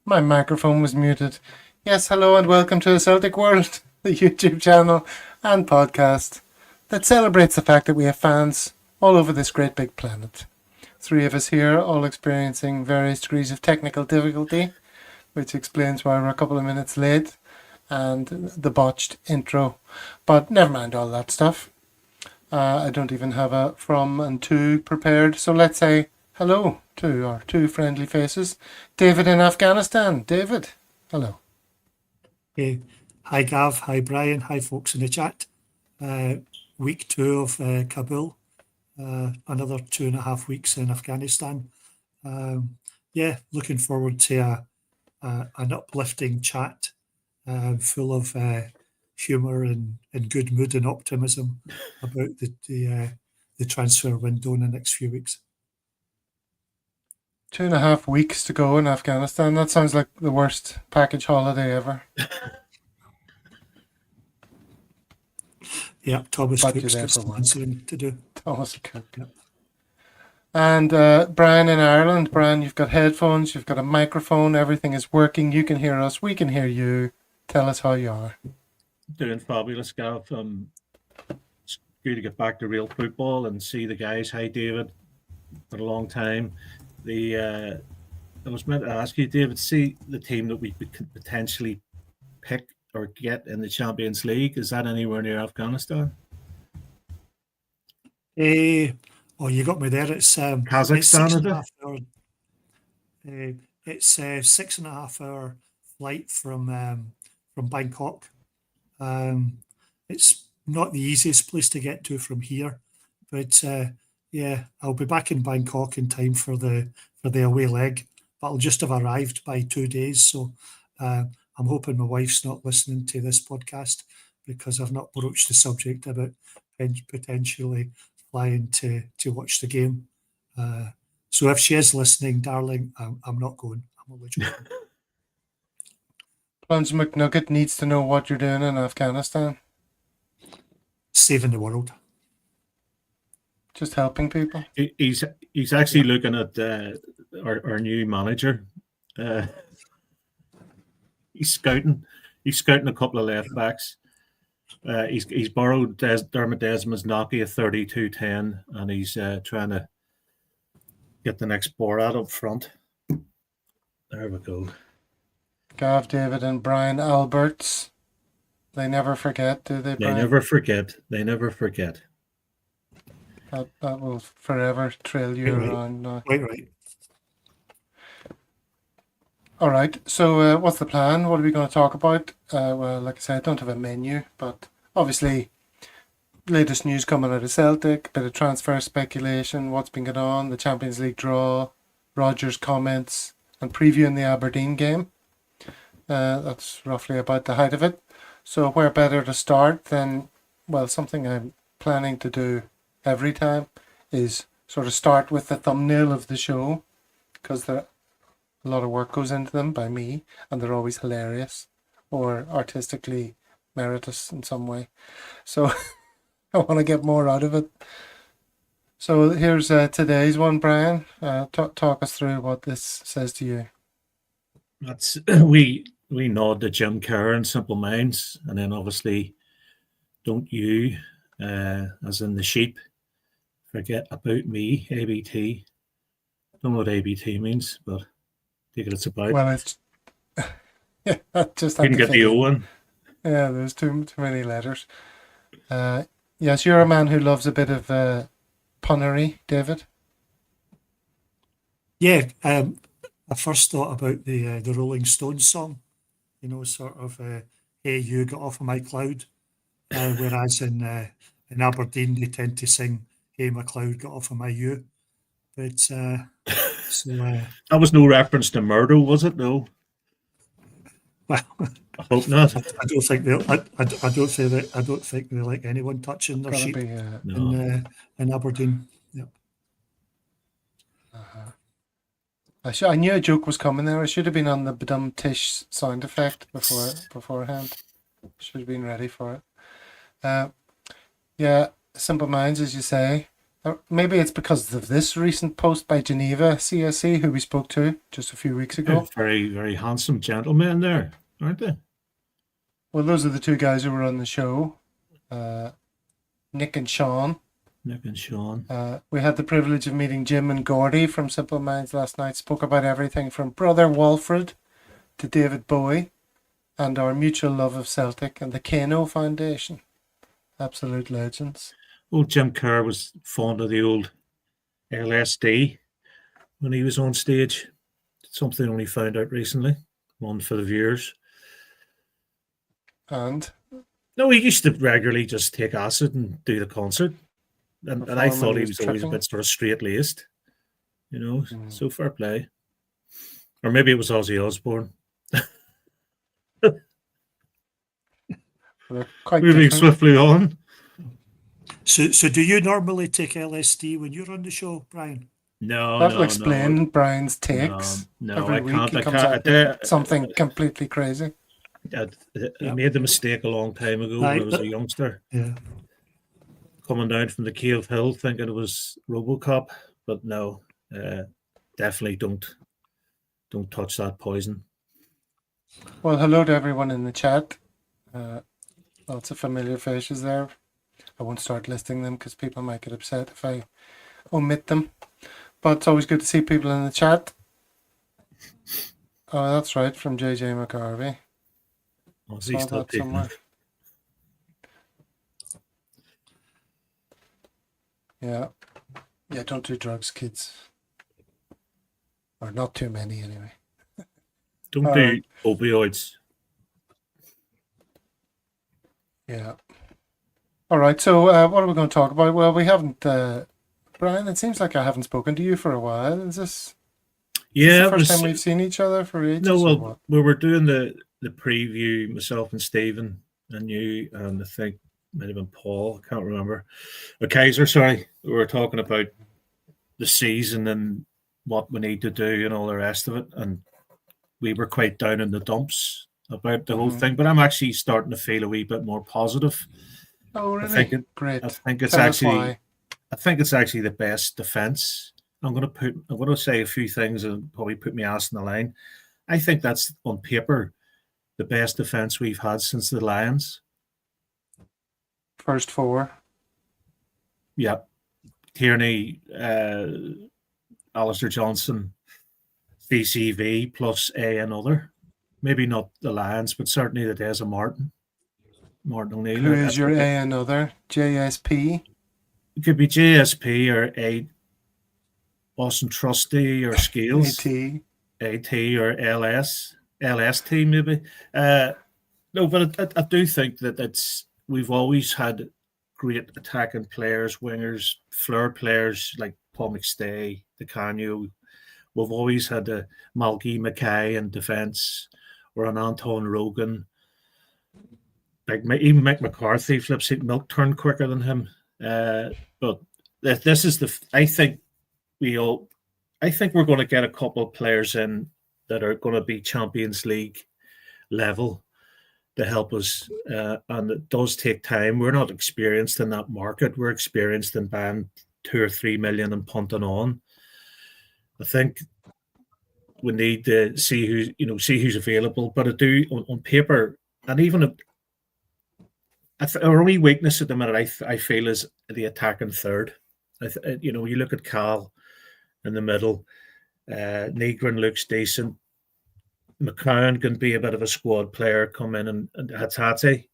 My microphone was muted. Yes, hello and welcome to A Celtic World, the YouTube channel and podcast that celebrates the fact that we have fans all over this great big planet. Three of us here, all experiencing various degrees of technical difficulty, which explains why we're a couple of minutes late, and the botched intro. But never mind all that stuff. I don't even have a from and to prepared, so let's say hello to our two friendly faces. David in Afghanistan. David, hello. Hey, hi Gav, hi Brian, hi folks in the chat. Week 2 of Kabul, another 2.5 weeks in Afghanistan. Looking forward to an uplifting chat full of humour and good mood and optimism about the transfer window in the next few weeks. 2.5 weeks to go in Afghanistan. That sounds like the worst package holiday ever. Yeah, Thomas But Cook's you're there got for some one. answering to do. Thomas Cook. Yep. And Brian in Ireland. Brian, you've got headphones, you've got a microphone, everything is working. You can hear us, we can hear you. Tell us how you are. Doing fabulous, Gav. It's good to get back to real football and see the guys. Hi, David. For a long time. I was meant to ask you, David, see the team that we could potentially pick or get in the Champions League. Is that anywhere near Afghanistan? You got me there. It's Kazakhstan, it's a 6.5 hour flight from Bangkok. It's not the easiest place to get to from here, but I'll be back in Bangkok in time for the away leg. But I'll just have arrived by 2 days, so I'm hoping my wife's not listening to this podcast because I've not broached the subject about potentially flying to watch the game. So if she is listening, darling, I'm not going. I'm only joking. Plunge McNugget needs to know what you're doing in Afghanistan. Saving the world. Just helping people. He's actually looking at our new manager. He's scouting a couple of left backs. He's borrowed Dermot Desmond's Nokia 3210, and he's trying to get the next Borat up front. There we go. Gav, David, and Brian Alberts. They never forget, do they, Brian? They never forget. They never forget. That will forever trail you around now. Right. All right. So what's the plan? What are we going to talk about? Well, like I said, I don't have a menu, but obviously latest news coming out of Celtic, bit of transfer speculation, what's been going on, the Champions League draw, Rodgers comments, and previewing the Aberdeen game. That's roughly about the height of it. So where better to start than, well, something I'm planning to do every time is sort of start with the thumbnail of the show, because a lot of work goes into them by me, and they're always hilarious or artistically meritorious in some way. So I want to get more out of it. So here's today's one, Brian. Talk us through what this says to you. That's we nod to Jim Kerr and Simple Minds, and then obviously don't you, as in the sheep, forget about me, ABT. Don't know what ABT means, but I think it's about. Well, it's just you can get the O one. Yeah, there's too many letters. Yes, you're a man who loves a bit of punnery, David. Yeah, I first thought about the Rolling Stones song, sort of, "Hey, you got off of my cloud," whereas in Aberdeen they tend to sing, "Hey, my cloud got off of my you." But that was no reference to murder, was it? No. Well, I hope not. I don't think they. I don't think they like anyone touching their sheep in Aberdeen. Yep. I knew a joke was coming there. I should have been on the badum tish sound effect beforehand. Should have been ready for it. Simple Minds, as you say. Maybe it's because of this recent post by Geneva CSC, who we spoke to just a few weeks ago. Very, very handsome gentlemen there, aren't they? Well, those are the two guys who were on the show, Nick and Sean. Nick and Sean. We had the privilege of meeting Jim and Gordy from Simple Minds last night. Spoke about everything from Brother Walfred to David Bowie and our mutual love of Celtic and the Kano Foundation. Absolute legends. Old Jim Kerr was fond of the old LSD when he was on stage. Something only found out recently. One for the viewers. And? No, he used to regularly just take acid and do the concert. And I thought he was always a bit sort of straight-laced. You know, so fair play. Or maybe it was Ozzy Osbourne. Moving swiftly on. So do you normally take LSD when you're on the show, Brian? No, that'll explain Brian's takes. No, every I week can't. he comes up with something completely crazy. I made the mistake a long time ago when I was a youngster. Yeah. Coming down from the Cave Hill thinking it was RoboCop, but no, definitely don't touch that poison. Well, hello to everyone in the chat. Lots of familiar faces there. I won't start listing them because people might get upset if I omit them. But it's always good to see people in the chat. Oh, that's right, from JJ McGarvey. Oh, saw that somewhere. Yeah. Yeah, don't do drugs, kids. Or not too many, anyway. Don't do opioids. Yeah. All right, so what are we going to talk about? Well, we haven't... Brian, it seems like I haven't spoken to you for a while. Is this the first time we've seen each other for ages? No, well, we were doing the preview, myself and Stephen and you, and I think it might have been Paul, I can't remember. Kaiser, sorry. We were talking about the season and what we need to do and all the rest of it. And we were quite down in the dumps about the whole thing. But I'm actually starting to feel a wee bit more positive. Oh, really? Great. I think it's actually the best defence. I'm going to say a few things and probably put my ass in the line. I think that's on paper the best defence we've had since the Lions. First four. Yeah. Tierney, Alistair Johnson, VCV plus another. Maybe not the Lions, but certainly the days of Martin O'Neill. Who is your another? JSP? It could be JSP or a Boston Trustee or Scales. AT or LST maybe. No, but I do think that we've always had great attacking players, wingers, flair players like Paul McStay, the Canio. We've always had a Malky Mackay in defence or an Anton Rogan. Like even Mick McCarthy flips it milk turn quicker than him. But this is I think we're going to get a couple of players in that are going to be Champions League level to help us. And it does take time. We're not experienced in that market. We're experienced in buying 2 or 3 million and punting on. I think we need to see who's available. But I do on paper, and even our only weakness at the minute, I feel, is the attacking third. You look at Cal in the middle. Negrin looks decent. McCown can be a bit of a squad player, come in and Hatate,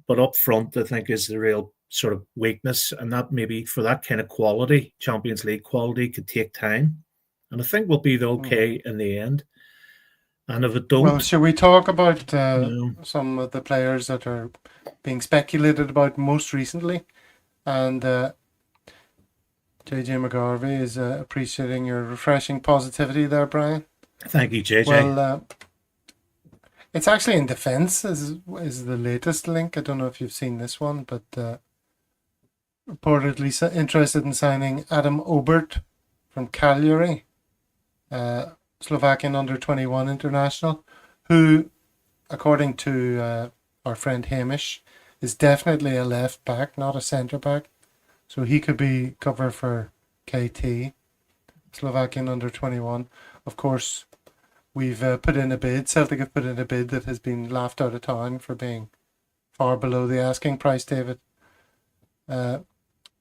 but up front, I think, is the real sort of weakness, and that maybe for that kind of quality, Champions League quality, could take time. And I think we'll be okay in the end. And if it don't... Well, should we talk about some of the players that are being speculated about most recently? And JJ McGarvey is appreciating your refreshing positivity there, Brian. Thank you, JJ. Well, it's actually in defence is the latest link. I don't know if you've seen this one, but reportedly interested in signing Adam Obert from Cagliari, Slovakian under-21 international, who, according to our friend Hamish, is definitely a left back, not a centre back. So he could be cover for KT, Slovakian under-21. Of course, we've put in a bid. Celtic have put in a bid that has been laughed out of town for being far below the asking price, David. I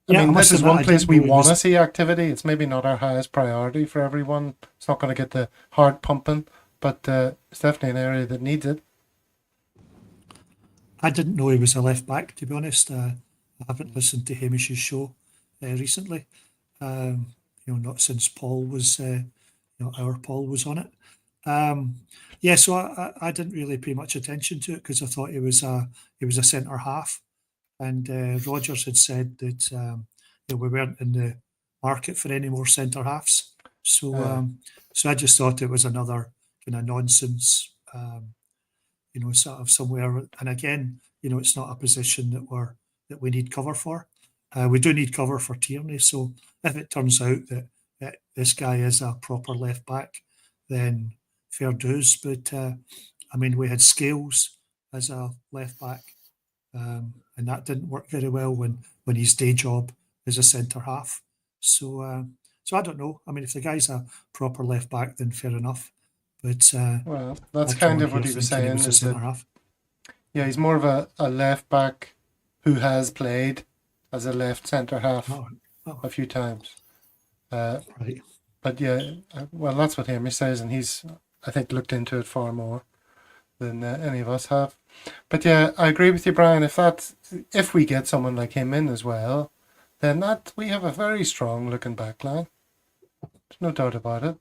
mean, this is one place we want to see activity. It's maybe not our highest priority for everyone. It's not going to get the heart pumping, but it's definitely an area that needs it. I didn't know he was a left back, to be honest. I haven't listened to Hamish's show recently. Not since Paul was, our Paul was on it. So I didn't really pay much attention to it because I thought he was a centre half, and Rodgers had said that we weren't in the market for any more centre halves. So I just thought it was another kind of nonsense. Sort of somewhere. And again, it's not a position that we need cover for. We do need cover for Tierney. So if it turns out that this guy is a proper left back, then fair dues. But we had Scales as a left back, and that didn't work very well when his day job is a centre half. So I don't know. I mean, if the guy's a proper left back, then fair enough. But well, that's kind of what he was saying. Is that, yeah, he's more of a left back who has played as a left centre half a few times. Right. But yeah, well, that's what Hamish says, and he's, I think, looked into it far more than any of us have. But yeah, I agree with you, Brian. If we get someone like him in as well, then we have a very strong looking back line. There's no doubt about it.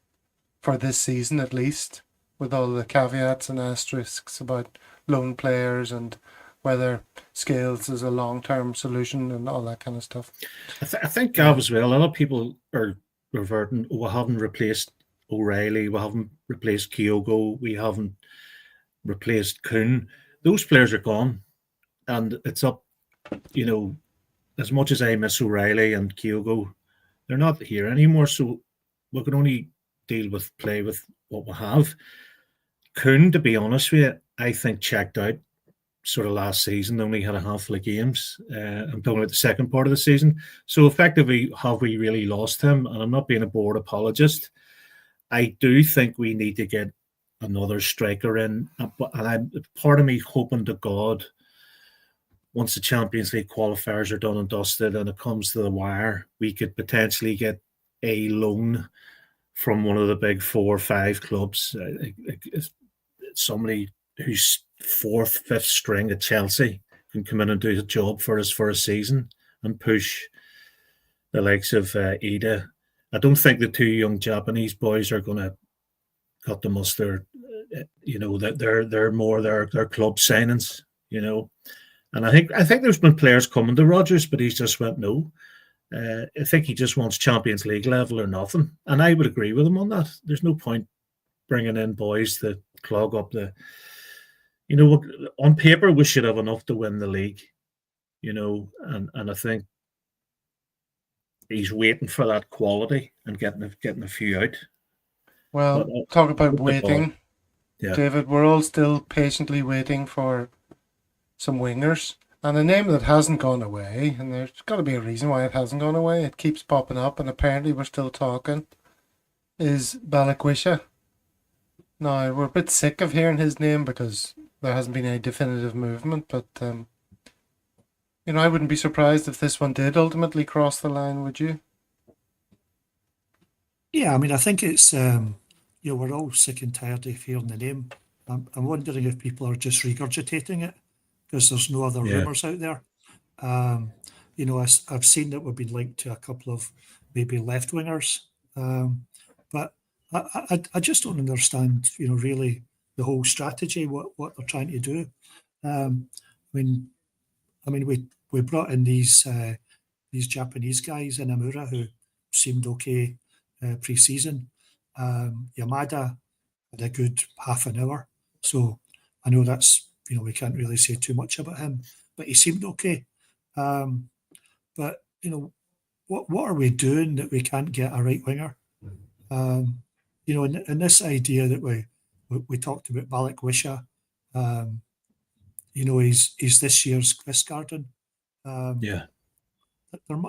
For this season, at least, with all the caveats and asterisks about loan players and whether Scales is a long-term solution and all that kind of stuff. I think, Gav, as well, a lot of people are reverting, we haven't replaced O'Reilly, we haven't replaced Kyogo, we haven't replaced Kuhn. Those players are gone. And it's up, as much as I miss O'Reilly and Kyogo, they're not here anymore. So we can only play with what we have. Kuhn, to be honest with you, I think checked out sort of last season, only had a handful of games. I'm talking about the second part of the season. So effectively, have we really lost him? And I'm not being a bored apologist. I do think we need to get another striker in. And I'm part of me hoping to God, once the Champions League qualifiers are done and dusted and it comes to the wire, we could potentially get a loan from one of the big 4 or 5 clubs, somebody who's 4th, 5th string at Chelsea can come in and do the job for us for a season and push the likes of Ida. I don't think the 2 young Japanese boys are going to cut the mustard. That they're more their club signings. And I think there's been players coming to Rodgers, but he's just went no. I think he just wants Champions League level or nothing. And I would agree with him on that. There's no point bringing in boys that clog up on paper, we should have enough to win the league, and I think he's waiting for that quality and getting a few out. Well, talk about waiting. Yeah. David, we're all still patiently waiting for some wingers. And a name that hasn't gone away, and there's got to be a reason why it hasn't gone away, it keeps popping up, and apparently we're still talking, is Balikwisha. Now, we're a bit sick of hearing his name because there hasn't been any definitive movement, but, I wouldn't be surprised if this one did ultimately cross the line, would you? Yeah, I think it's, we're all sick and tired of hearing the name. I'm wondering if people are just regurgitating it, because there's no other rumours out there. I've seen that we've been linked to a couple of maybe left wingers, but I just don't understand, really the whole strategy, what they're trying to do. We brought in these Japanese guys in Amura who seemed okay pre-season. Yamada had a good half an hour, so I know that's. We can't really say too much about him, but he seemed okay. But what are we doing that we can't get a right winger? And this idea that we talked about Balikwisha, he's this year's Chris Garden. Yeah.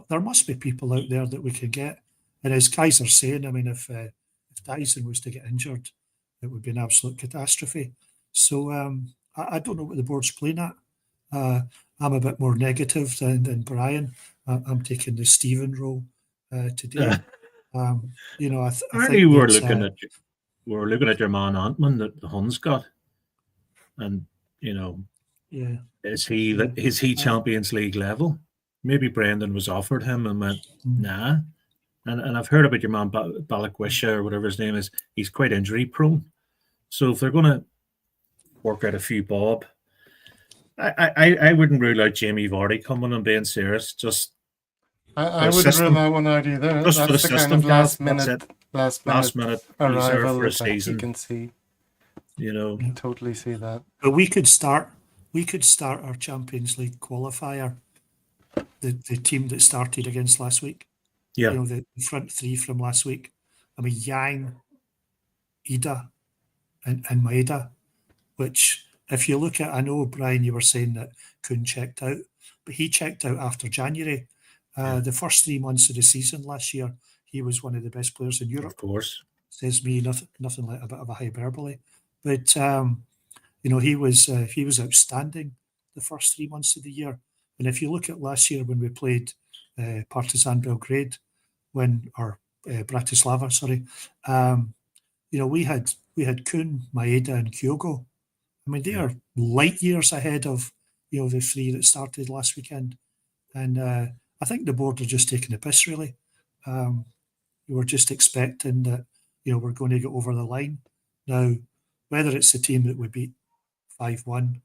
there must be people out there that we can get. And as guys are saying, I mean, if Dyson was to get injured, it would be an absolute catastrophe. So I don't know what the board's playing at. I'm a bit more negative than Brian. I'm taking the Stephen role today. I Apparently, think we're looking at your man Antman that the Huns got, and yeah, is he Champions League level? Maybe Brendan was offered him and went nah. And I've heard about your man Balakwisha or whatever his name is. He's quite injury prone. So if they're going to work out a few bob, I wouldn't rule out Jamie Vardy coming and being serious. Just I wouldn't rule that one out either. Just that's for the the system, kind of last minute minute reserve arrival for a that season. you can see. Totally see that. But we could start our Champions League qualifier. The team that started against last week. Yeah. The front three from last week. I mean, Yang, Ida, and Maeda, which, if you look at, I know, Brian, you were saying that Kuhn checked out, but he checked out after January. The first 3 months of the season last year, he was one of the best players in Europe. Of course. Says me, nothing like a bit of a hyperbole. But, he was outstanding the first 3 months of the year. And if you look at last year when we played Partizan Belgrade, Bratislava, sorry, we had Kuhn, Maeda, and Kyogo. I mean, they are light years ahead of the three that started last weekend, and I think the board are just taking a piss. Really, we were just expecting that we're going to get over the line. Now, whether it's the team that we beat 5-1,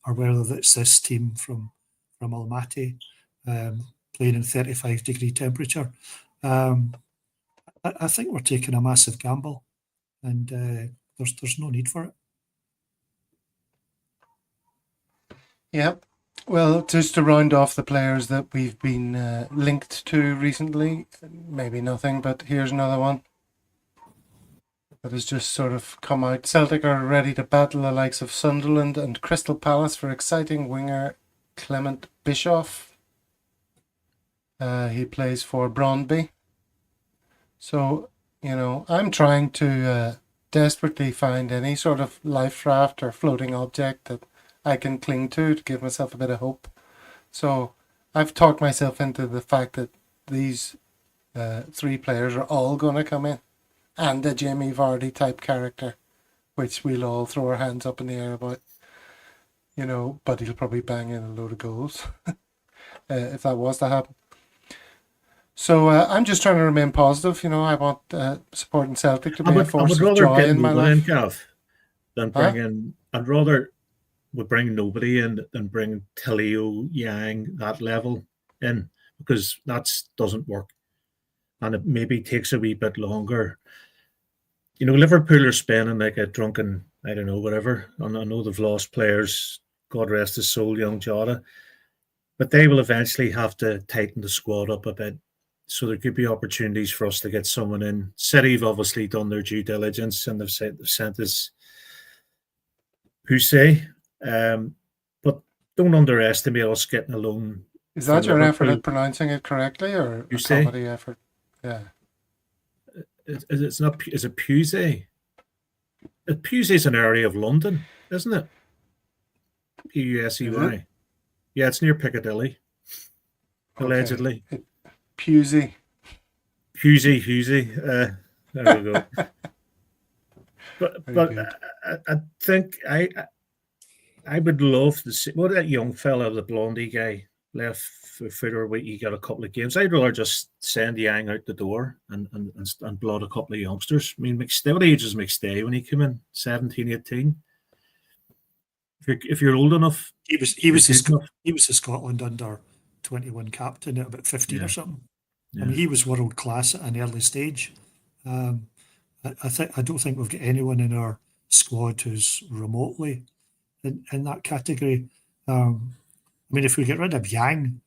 or whether it's this team from Almaty playing in 35-degree temperature, I think we're taking a massive gamble, and there's no need for it. Yeah. Well, just to round off the players that we've been linked to recently, maybe nothing, but here's another one that has just sort of come out. Celtic are ready to battle the likes of Sunderland and Crystal Palace for exciting winger Clement Bischoff. He plays for Brøndby. So, I'm trying to desperately find any sort of life raft or floating object that I can cling to give myself a bit of hope. So I've talked myself into the fact that these three players are all going to come in, and a Jamie Vardy type character, which we'll all throw our hands up in the air about, but he'll probably bang in a load of goals if that was to happen. So I'm just trying to remain positive. I want supporting Celtic to be a force of joy in my life. Than bring in, I'd rather we bring nobody in than bring Tilio, Yang, that level in, because that doesn't work. And it maybe takes a wee bit longer. Liverpool are spending like a drunken, I don't know, whatever. And I know they've lost players, God rest his soul, young Jota. But they will eventually have to tighten the squad up a bit. So there could be opportunities for us to get someone in. City have obviously done their due diligence and they've sent us Husey. But don't underestimate us getting a loan. Is that your effort at pronouncing it correctly, or a comedy effort? Yeah. It's not. Is it Pusey? Pusey is an area of London, isn't it? Pusey. Yeah, it's near Piccadilly. Allegedly. Okay. Pusey. There we go. But I think I would love to see what that young fella, the blondie guy, left footer. He got a couple of games. I'd rather just send Yang out the door and blood a couple of youngsters. I mean, what age is McStay when he came in? 17, 18. If you're old enough, he was a Scotland under 21 captain at about 15 or something. Yeah. I mean, he was world class at an early stage. I don't think we've got anyone in our squad who's remotely in that category. I mean, if we get rid of Yang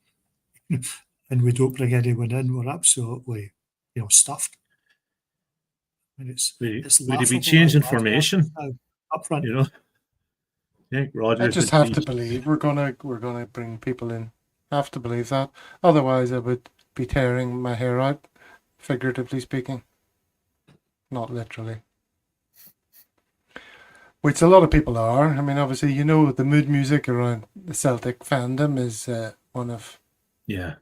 and we don't bring anyone in, we're absolutely, stuffed. I mean, would he be changing formation up front? Yeah, Rodgers. I just have to believe we're gonna bring people in. Have to believe that. Otherwise, I would be tearing my hair out, figuratively speaking, not literally. Which a lot of people are. I mean, obviously, you know, the mood music around the Celtic fandom is one of Yeah.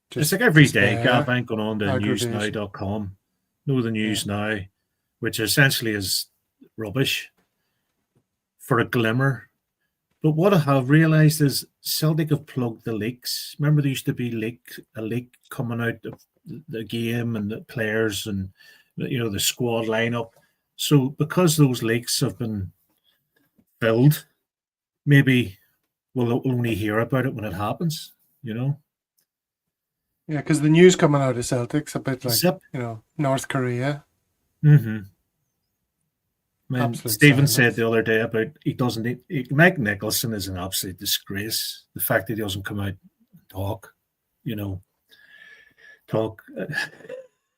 just It's like every day, despair, Gav, I'm going on to aggravation. newsnow.com, know the news now, which essentially is rubbish for a glimmer. But what I have realised is Celtic have plugged the leaks. Remember, there used to be a leak coming out of the game and the players and the squad lineup. So because those leaks have been filled, maybe we'll only hear about it when it happens. Yeah, because the news coming out of Celtic's a bit like, Zip. North Korea. Mm-hmm. Absolute Stephen silence. said the other day about Mike Nicholson is an absolute disgrace. The fact that he doesn't come out and talk,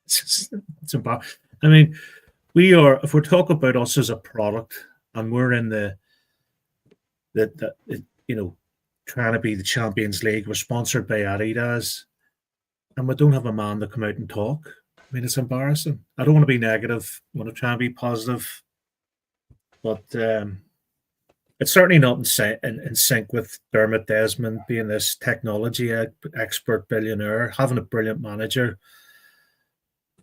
it's embarrassing. I mean, if we're talking about us as a product and we're in trying to be the Champions League, we're sponsored by Adidas, and we don't have a man to come out and talk. I mean, it's embarrassing. I don't want to be negative. I want to try and be positive. But it's certainly not in sync with Dermot Desmond being this technology expert billionaire, having a brilliant manager,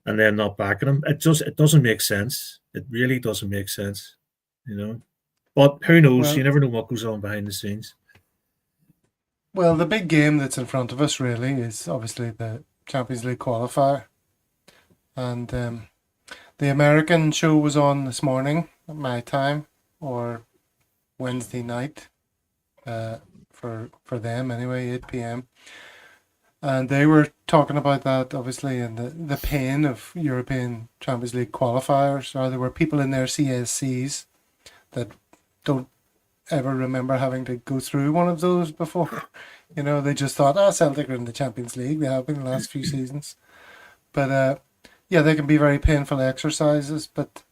and then not backing him. It doesn't make sense. It really doesn't make sense, But who knows? Well, you never know what goes on behind the scenes. Well, the big game that's in front of us really is obviously the Champions League qualifier. And the American show was on this morning at my time, or Wednesday night, for them anyway, 8 p.m. And they were talking about that, obviously, and the pain of European Champions League qualifiers. Or there were people in their CSCs that don't ever remember having to go through one of those before. They just thought, Celtic are in the Champions League. They have been the last few seasons. But, they can be very painful exercises. But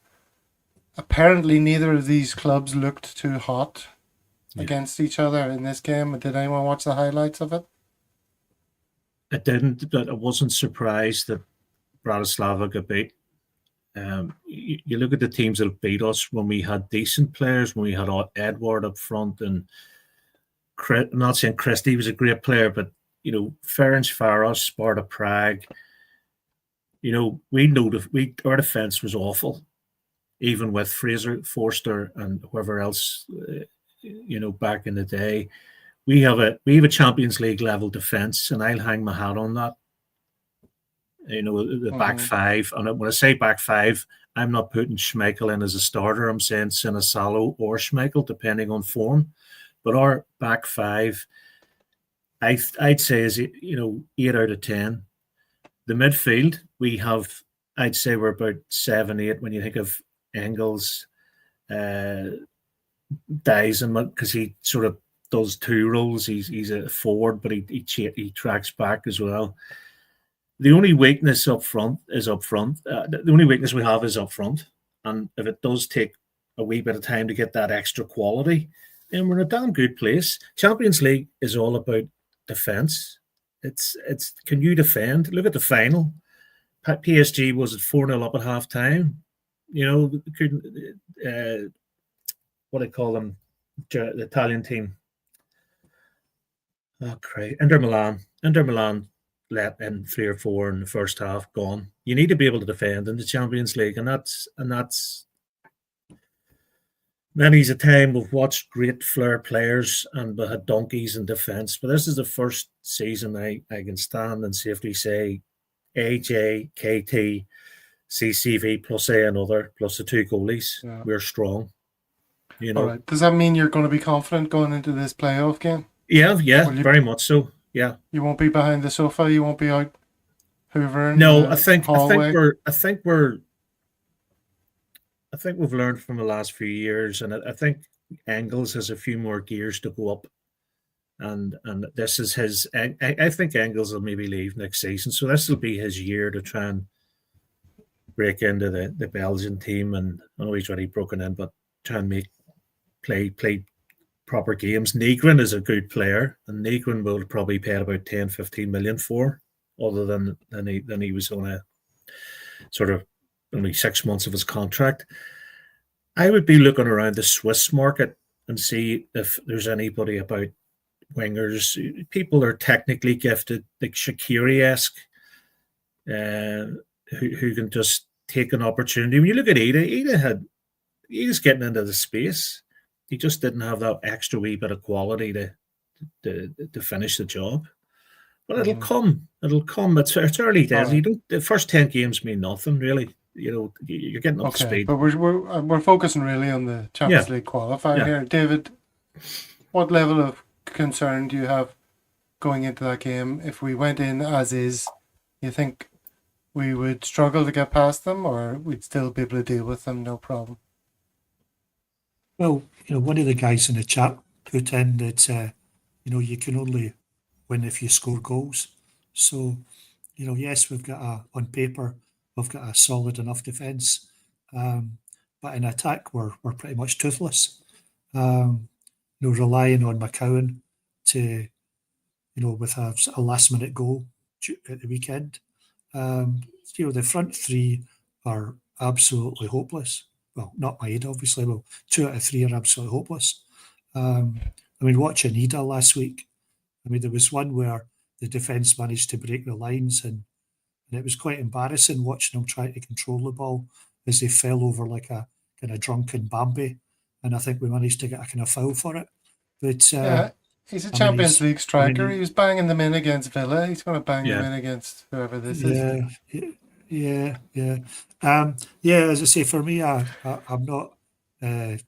apparently neither of these clubs looked too hot against each other in this game. Did anyone watch the highlights of it? I didn't, but I wasn't surprised that Bratislava got beat. You look at the teams that beat us when we had decent players, when we had Edward up front, and I'm not saying Christie was a great player, but Ferencváros, Sparta Prague. We know our defence was awful, even with Fraser Forster and whoever else. Back in the day, we have a Champions League level defence, and I'll hang my hat on that. The back five, and when I say back five, I'm not putting Schmeichel in as a starter. I'm saying Sinisalo or Schmeichel, depending on form. But our back five, I'd say is 8 out of 10. The midfield, I'd say we're about 7, 8 when you think of Engels, Dyson, because he sort of does two roles. He's a forward, but he tracks back as well. The only weakness up front is up front. The only weakness we have is up front. And if it does take a wee bit of time to get that extra quality, then we're in a damn good place. Champions League is all about defence. It's can you defend? Look at the final. PSG was at 4-0 up at half time. Couldn't what do I call them? The Italian team. Oh, great. Inter Milan let in 3 or 4 in the first half, gone. You need to be able to defend in the Champions League, and that's many's a time we've watched great flair players and we had donkeys in defence, but this is the first season I can stand and safely say AJ, KT, CCV plus another, plus the 2 goalies. Yeah. We're strong. All right. Does that mean you're going to be confident going into this playoff game? Yeah, very much so. Yeah. You won't be behind the sofa. You won't be out hoovering. No, I think we've learned from the last few years, and I think Engels has a few more gears to go up. And this is his. I think Engels will maybe leave next season, so this will be his year to try and break into the Belgian team. And I know he's already broken in, but try and play proper games. Negrin is a good player, and Negrin will probably pay about 10, 15 million for, other than he was on a sort of only 6 months of his contract. I would be looking around the Swiss market and see if there's anybody about wingers. People are technically gifted, like Shaqiri-esque, who can just take an opportunity. When you look at Ida's getting into the space. He just didn't have that extra wee bit of quality to finish the job. But it'll come. It'll come. It's early days. Right. The first 10 games mean nothing, really. You're getting up to speed. But we're focusing really on the Champions League qualifier here. David, what level of concern do you have going into that game? If we went in as is, you think we would struggle to get past them, or we'd still be able to deal with them, no problem? One of the guys in the chat put in that, you can only win if you score goals. So, yes, on paper, we've got a solid enough defence. But in attack, we're pretty much toothless. Relying on McCowan to, with a last-minute goal at the weekend. The front three are absolutely hopeless. Well, not Maeda, obviously. Well, 2 out of 3 are absolutely hopeless. Watching Ida last week, there was one where the defence managed to break the lines, and it was quite embarrassing watching them try to control the ball as they fell over like a kind of drunken Bambi. And I think we managed to get a kind of foul for it. But he's a Champions League striker. He was banging them in against Villa. He's going to bang them in against whoever this is. Yeah. As I say, for me, I'm not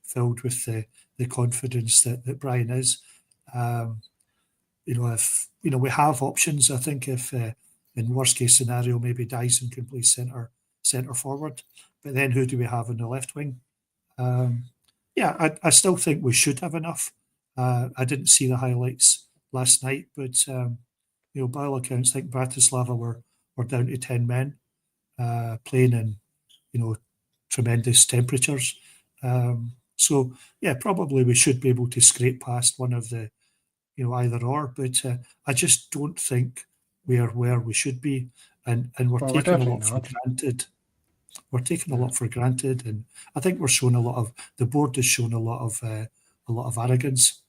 filled with the confidence that Brian is. If we have options, I think if in worst case scenario maybe Dyson can play centre forward, but then who do we have in the left wing? I still think we should have enough. I didn't see the highlights last night, but by all accounts, I think Bratislava were down to 10 men. Playing in, tremendous temperatures. Probably we should be able to scrape past one of the, either or. But I just don't think we are where we should be, and we're taking a lot for granted. We're taking a lot for granted, and I think we're showing the board has shown a lot of arrogance.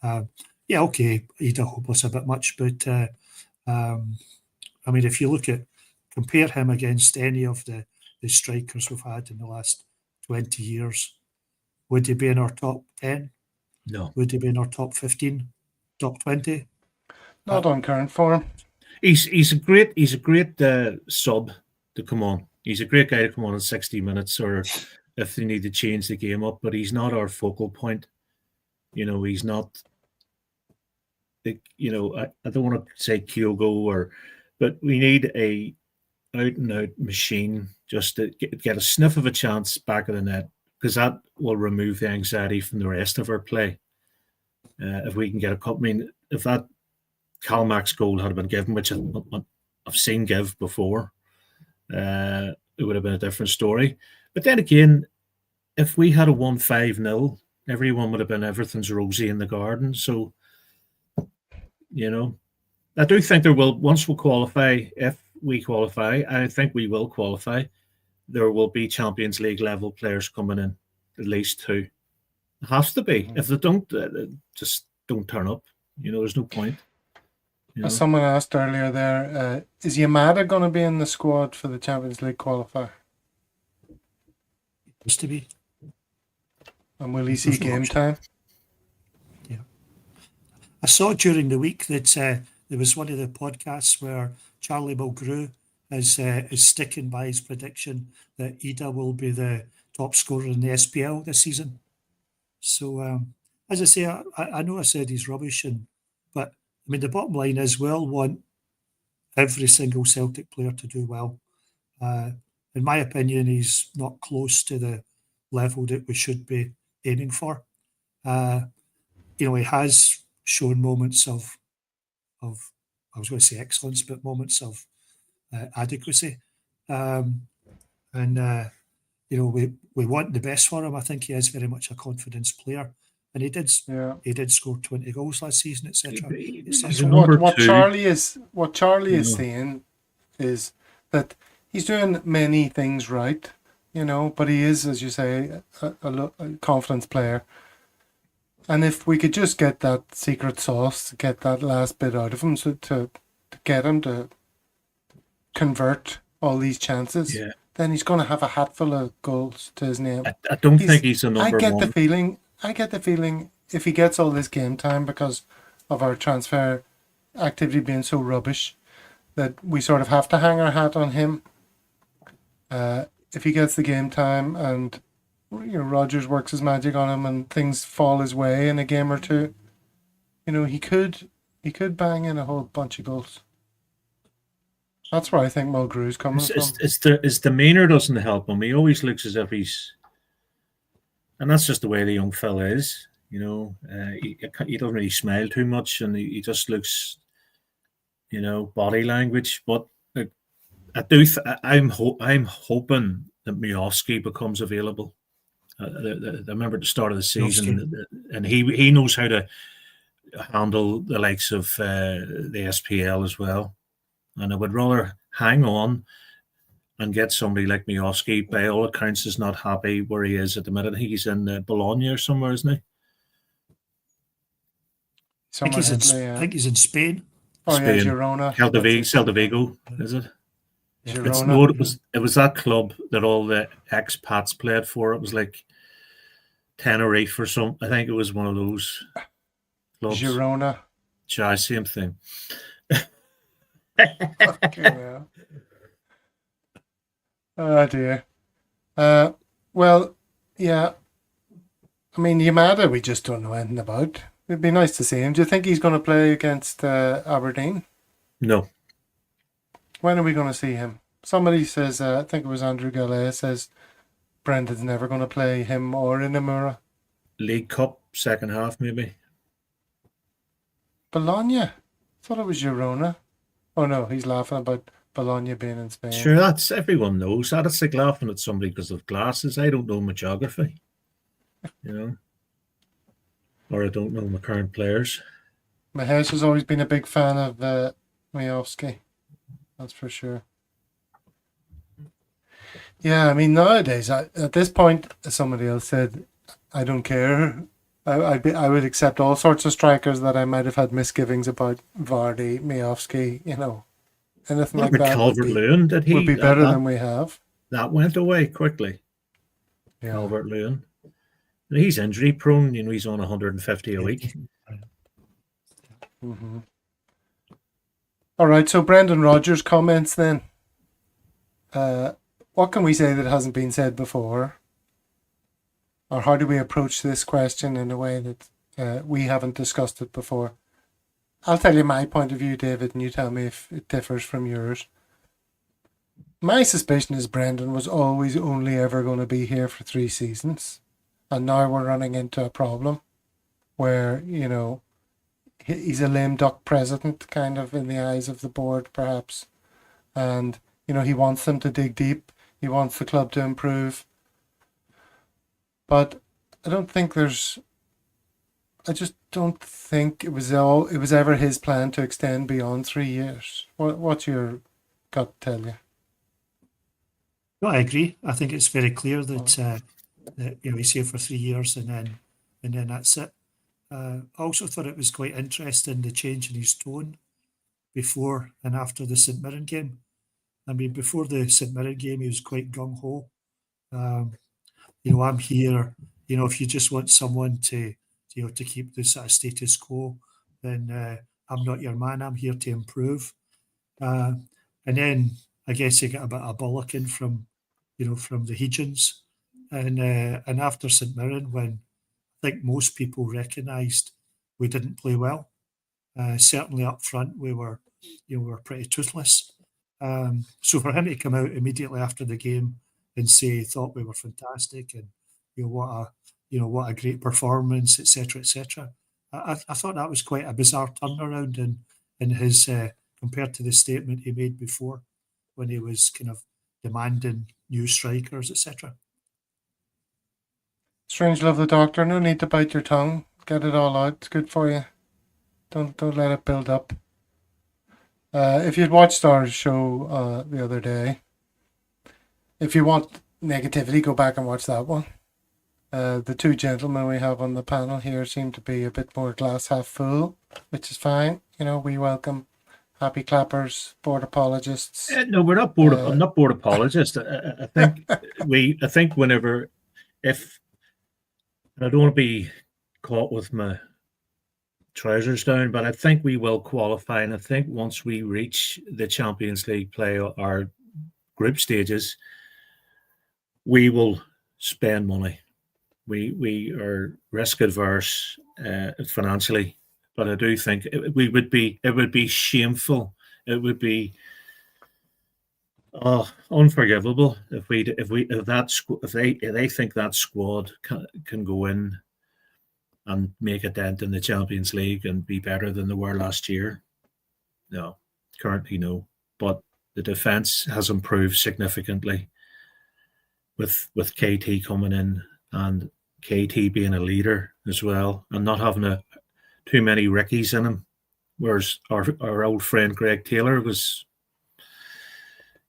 Ida hopeless a bit much, but if you compare him against any of the strikers we've had in the last 20 years, would he be in our top 10? No. Would he be in our top 15, top 20? Not on current form. He's a great sub to come on. He's a great guy to come on in 60 minutes, or if they need to change the game up, but he's not our focal point. He's not. I don't want to say Kyogo but we need a out-and-out machine just to get a sniff of a chance back of the net, because that will remove the anxiety from the rest of our play. If we can get a couple, if that Kalmax goal had been given, which I've seen give before, it would have been a different story. But then again, if we had a 1-5-0, everyone would have been everything's rosy in the garden. So, I do think there will, once we qualify, if we qualify, I think we will qualify, there will be Champions League level players coming in, at least 2. It has to be. If they don't, just don't turn up. There's no point. As someone asked earlier there, is Yamada going to be in the squad for the Champions League qualifier? Used to be. And will he see game time? Yeah. I saw during the week that there was one of the podcasts where Charlie Mulgrew is sticking by his prediction that Ida will be the top scorer in the SPL this season. So, as I say, I know I said he's rubbish, but the bottom line is we all want every single Celtic player to do well. In my opinion, he's not close to the level that we should be aiming for. He has shown moments of I was going to say excellence, but moments of adequacy. We want the best for him. I think he is very much a confidence player. and he did. Yeah. He did score 20 goals last season, etc. He's a So number What two. Charlie is Yeah. saying is that he's doing many things right, but he is, as you say, a confidence player. And if we could just get that secret sauce, to get that last bit out of him, so to get him to convert all these chances, Yeah. then he's going to have a hatful of goals to his name. I don't think he's a number I get one. I get the feeling if he gets all this game time because of our transfer activity being so rubbish, that we sort of have to hang our hat on him. If he gets the game time and Rodgers works his magic on him and things fall his way in a game or two, he could bang in a whole bunch of goals. That's where I think Mulgrew's coming from. His demeanour doesn't help him. He always looks as if he's, and that's just the way the young fella is. He doesn't really smile too much, and he just looks, body language. But I'm hoping that Miovski becomes available. I remember at the start of the season, and he knows how to handle the likes of the SPL as well. And I would rather hang on and get somebody like Miovski. By all accounts, is not happy where he is at the minute. I think he's in Bologna or somewhere, isn't he? I think he's in Spain. Oh, Spain. Yeah, Girona. Celta Vigo, is it? Girona. No, it was that club that all the expats played for. It was like Tenerife or something. I think it was one of those clubs. Girona. Sure, same thing. Okay, oh dear. Well, yeah. I mean, Yamada, we just don't know anything about. It'd be nice to see him. Do you think he's going to play against Aberdeen? No. When are we going to see him? Somebody says, I think it was Andrew Gallet, says Brendan's never going to play him or Inamura. League Cup, second half, maybe. Bologna? I thought it was Girona. Oh no, he's laughing about Bologna being in Spain. Sure, that's everyone knows that. It's like laughing at somebody because of glasses. I don't know my geography, or I don't know my current players. Mahesh has always been a big fan of Miovski. That's for sure. Yeah, I mean, nowadays, at this point, as somebody else said, I don't care. I would accept all sorts of strikers that I might have had misgivings about. Vardy, Miovski, anything like that. Calvert-Lewin, would be better than we have. That went away quickly. Yeah. Calvert-Lewin. He's injury prone. He's on 150 a week. Mm-hmm. All right, so Brendan Rodgers comments then. What can we say that hasn't been said before? Or how do we approach this question in a way that we haven't discussed it before? I'll tell you my point of view, David, and you tell me if it differs from yours. My suspicion is Brendan was always only ever going to be here for 3 seasons. And now we're running into a problem where, he's a lame duck president, kind of in the eyes of the board, perhaps. And, he wants them to dig deep. He wants the club to improve. But I just don't think it was ever his plan to extend beyond 3 years. What's your gut tell you? No, I agree. I think it's very clear that he's here for 3 years and then that's it. I also thought it was quite interesting, the change in his tone before and after the St Mirren game. I mean, before the St Mirren game, he was quite gung-ho. I'm here. If you just want someone to keep the sort of status quo, then I'm not your man. I'm here to improve. And then I guess he got a bit of bollocking from the Hegians. And after St Mirren, when I think most people recognised we didn't play well, certainly up front we were pretty toothless. So for him to come out immediately after the game and say he thought we were fantastic and what a great performance, etc., etc. I thought that was quite a bizarre turnaround in his compared to the statement he made before when he was kind of demanding new strikers, etc. Strange Love the Doctor. No need to bite your tongue. Get it all out. It's good for you. Don't let it build up. If you'd watched our show the other day, if you want negativity, go back and watch that one. The two gentlemen we have on the panel here seem to be a bit more glass half full, which is fine. You know, we welcome happy clappers, bored apologists. No, we're not bored. I'm not bored apologist. I think I think whenever, if, and I don't want to be caught with my trousers down, but I think we will qualify, and I think once we reach the Champions League play, our group stages, we will spend money. We are risk adverse financially, but I do think it would be shameful. It would be unforgivable if they think that squad can go in and make a dent in the Champions League and be better than they were last year. No, currently no. But the defence has improved significantly with KT coming in and KT being a leader as well and not having too many Rickies in him. Whereas our old friend Greg Taylor was,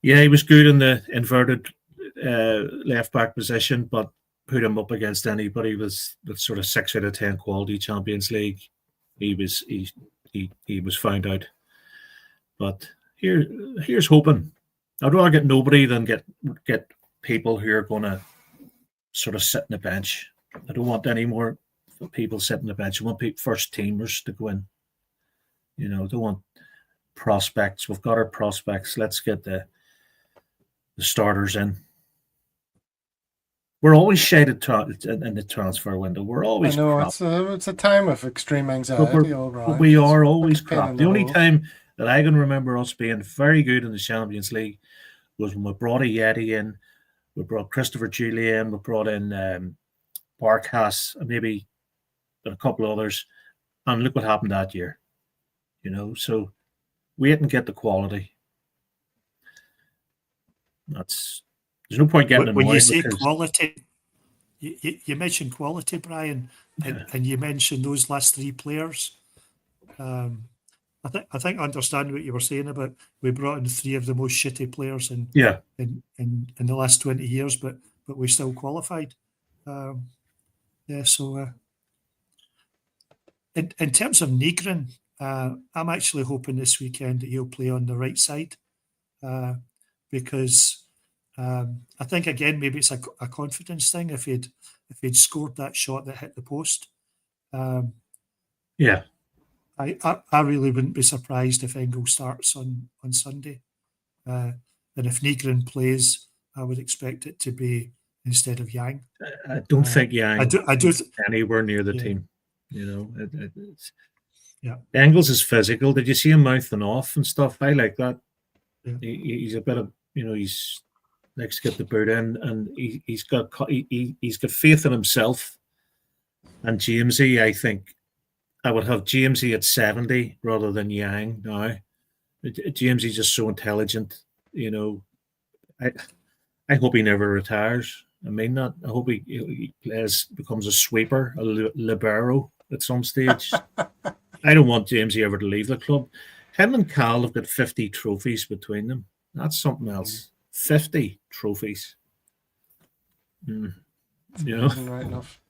he was good in the inverted left back position, but put him up against anybody with sort of 6 out of 10 quality Champions League, he was found out. But here's hoping. I'd rather get nobody than get people who are going to sort of sit on the bench. I don't want any more people sitting on the bench. I want first teamers to go in. You know, I don't want prospects. We've got our prospects. Let's get the starters in. We're always shaded in the transfer window. We're always. I know crap. it's a time of extreme anxiety. But we are always crap. The only time that I can remember us being very good in the Champions League was when we brought a Yeti in. We brought Christopher Julie in. We brought in Barkas and maybe a couple others. And look what happened that year. You know, so wait and get the quality. There's no point getting annoyed. When you say quality, you mentioned quality, Brian, and you mentioned those last 3 players. I think I understand what you were saying about we brought in 3 of the most shitty players in the last 20 years, but we still qualified. So in terms of Negrin, I'm actually hoping this weekend that he'll play on the right side because I think again maybe it's a confidence thing. If he'd scored that shot that hit the post, I really wouldn't be surprised if Engel starts on Sunday. And if Negrin plays, I would expect it to be instead of Yang. I don't think Yang is anywhere near the team. You know, Engels is physical. Did you see him mouthing off and stuff? I like that. Yeah. He's a bit of, you know, he's likes to get the boot in, and he's got faith in himself. And Jamesy, I think I would have Jamesy at 70 rather than Yang now. Jamesy's just so intelligent, you know. I hope he never retires. I mean that. I hope he becomes a sweeper, a libero at some stage. I don't want Jamesy ever to leave the club. Him and Cal have got 50 trophies between them. That's something else. 50 trophies. You know? Right enough.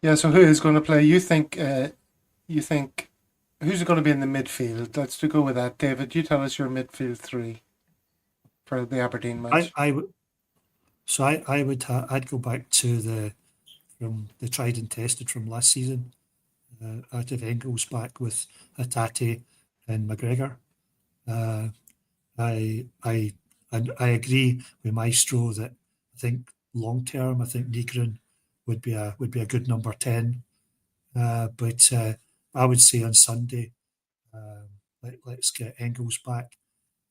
Yeah, so who is going to play? You think who's going to be in the midfield? Let's go with that. David, you tell us your midfield 3 for the Aberdeen match. I'd go back to the tried and tested from last season. Out of Engels back with Hatate and McGregor. I agree with Maestro that I think long term I think Negrin would be a good number 10. But I would say on Sunday, let's get Engels back.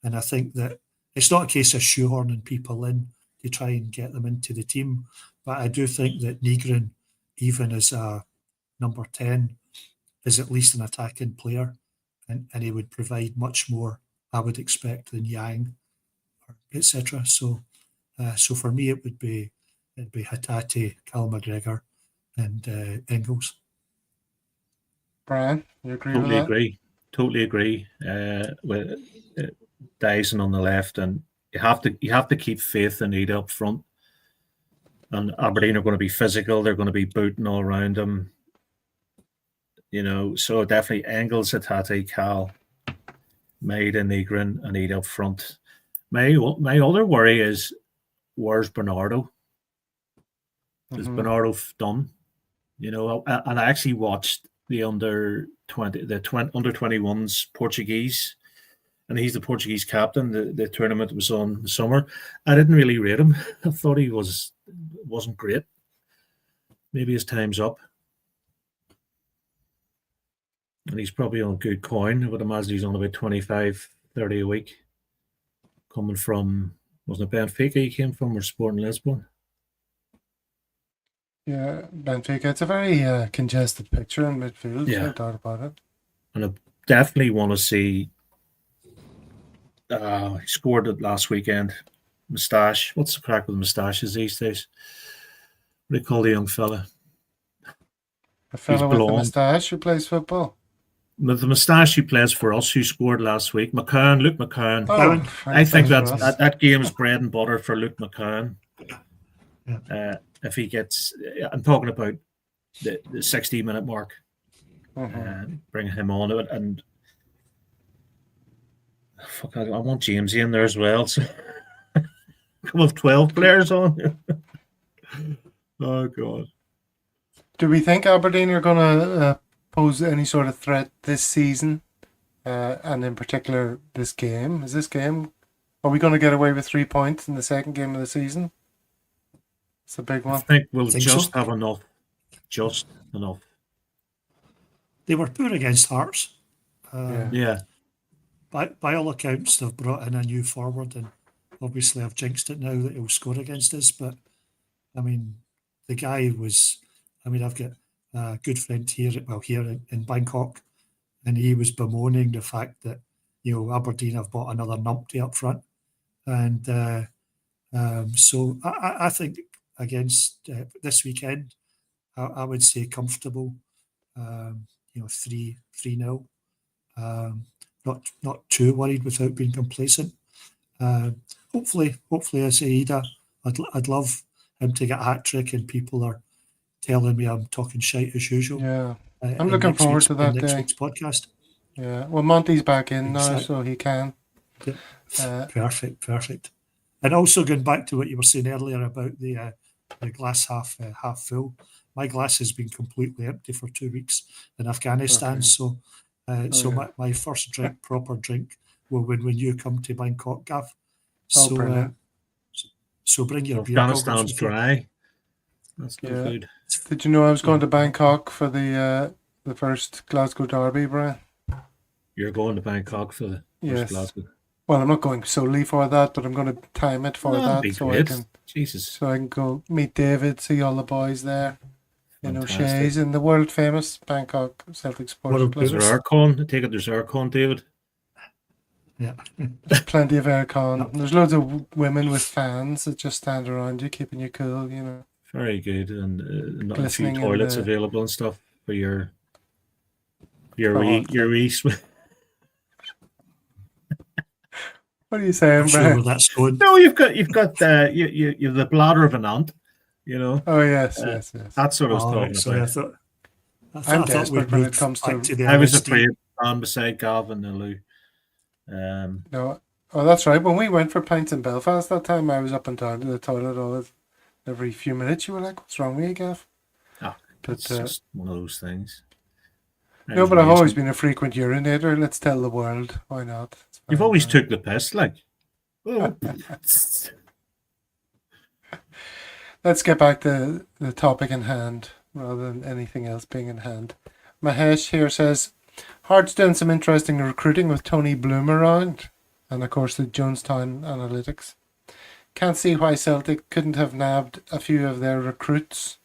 And I think that it's not a case of shoehorning people in to try and get them into the team. But I do think that Negrin, even as a number 10, is at least an attacking player. And he would provide much more, I would expect, than Yang, etc. So for me, it would be it'd be Hatate, Cal McGregor, and Engels. Brian, you agree with Totally that? agree. Totally agree. With Dyson on the left, and you have to keep faith in Ida up front. And Aberdeen are going to be physical. They're going to be booting all around them. So definitely Engels, Hatate, Cal, Maida, Negrin, and Ida up front. My other worry is, where's Bernardo? Is Bernardo done? And I actually watched the under 21s Portuguese, and he's the Portuguese captain. The tournament was on the summer. I didn't really rate him. I thought he wasn't great. Maybe his time's up. And he's probably on good coin. I would imagine he's on about 25, 30 a week. Coming from, wasn't it Benfica he came from, or Sporting Lisbon? Yeah, Benfica. It's a very congested picture in midfield. Yeah. No doubt about it. And I definitely want to see. He scored it last weekend. Moustache. What's the crack with moustaches these days? What do they call the young fella? A fellow with a blonde. moustache who plays football. The moustache who plays for us, who scored last week, Luke McCann. Oh, I think thanks for us. that game is bread and butter for Luke McCann. Yeah. If he gets, I'm talking about the 60-minute mark, bringing him on to it, and fuck, I want Jamesy in there as well. So come with 12 players on. Oh God. Do we think Aberdeen are going to pose any sort of threat this season, and in particular this game? Are we going to get away with 3 points in the second game of the season? It's a big one. I think we'll Think just so. have enough. Just enough. They were poor against Hearts. Yeah. By all accounts, they've brought in a new forward, and obviously I've jinxed it now that he'll score against us. But I mean, the guy was. I mean, I've got a good friend here in Bangkok, and he was bemoaning the fact that Aberdeen have bought another numpty up front, and so I think against this weekend, I would say comfortable, 3-0. Not too worried without being complacent. Hopefully, I say Ida. I'd love him to get a hat trick, and people are telling me I'm talking shite as usual. Yeah, I'm looking forward to that next day. week's podcast. Yeah, well, Monty's back in now, Exactly. so he can. Yeah. Perfect. And also going back to what you were saying earlier about the glass half full, my glass has been completely empty for 2 weeks in Afghanistan. Okay. So my first proper drink will when you come to Bangkok, Gav. So brilliant. so bring your beer Afghanistan's goggles with you. dry. That's no Yeah. good. Did you know I was going to Bangkok for the first Glasgow derby, Brian? You're going to Bangkok for the Yes. first Glasgow. Well, I'm not going solely for that, but I'm going to time it for That'd that, be so great. so I can go meet David, see all the boys there. Fantastic. Shays in the world famous Bangkok Celtic Sports There's Club. aircon. I take it there's aircon, David. Yeah. There's plenty of aircon. There's loads of women with fans that just stand around you, keeping you cool. Very good, and not a few Glistening in toilets the- available and stuff for your Oh, wee. What are you saying, I'm sure Brian? where that's going. No, you've got you have the bladder of an ant. Oh yes. That's what I was All talking right, sorry, about. I'm I thought desperate we'd when it moved comes back to- the I was LSD. afraid I'm beside Gavin and Lou. No. Oh, that's right. When we went for pints in Belfast that time, I was up and down to the toilet every few minutes. You were like, "What's wrong with you, Gav?" It's just one of those things. No, but I've always been a frequent urinator. Let's tell the world. Why not? It's fine, You've always Brian. took the piss, like. Oh. Let's get back to the topic in hand rather than anything else being in hand. Mahesh here says, Hearts doing some interesting recruiting with Tony Bloom around, and of course the Jonestown analytics. Can't see why Celtic couldn't have nabbed a few of their recruits.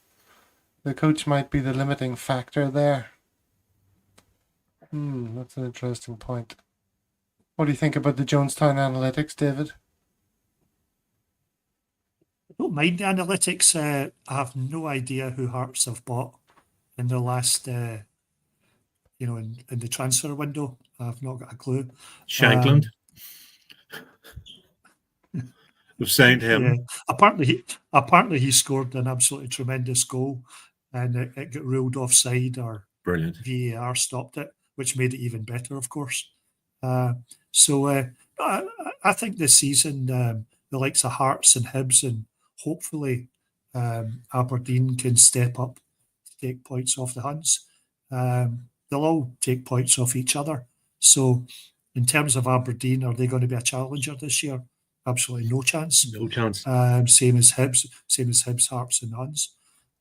The coach might be the limiting factor there. That's an interesting point. What do you think about the Jonestown analytics, David? I don't mind the analytics. I have no idea who Hearts have bought in the last, in the transfer window. I've not got a clue. Shankland. We've signed him. Yeah. Apparently he scored an absolutely tremendous goal, and it got ruled offside, or Brilliant. VAR stopped it, which made it even better, of course. I think this season, the likes of Hearts and Hibs, and hopefully Aberdeen can step up to take points off the Huns. They'll all take points off each other. So, in terms of Aberdeen, are they going to be a challenger this year? Absolutely no chance. No chance. Same as Hibs, Hearts, and Huns.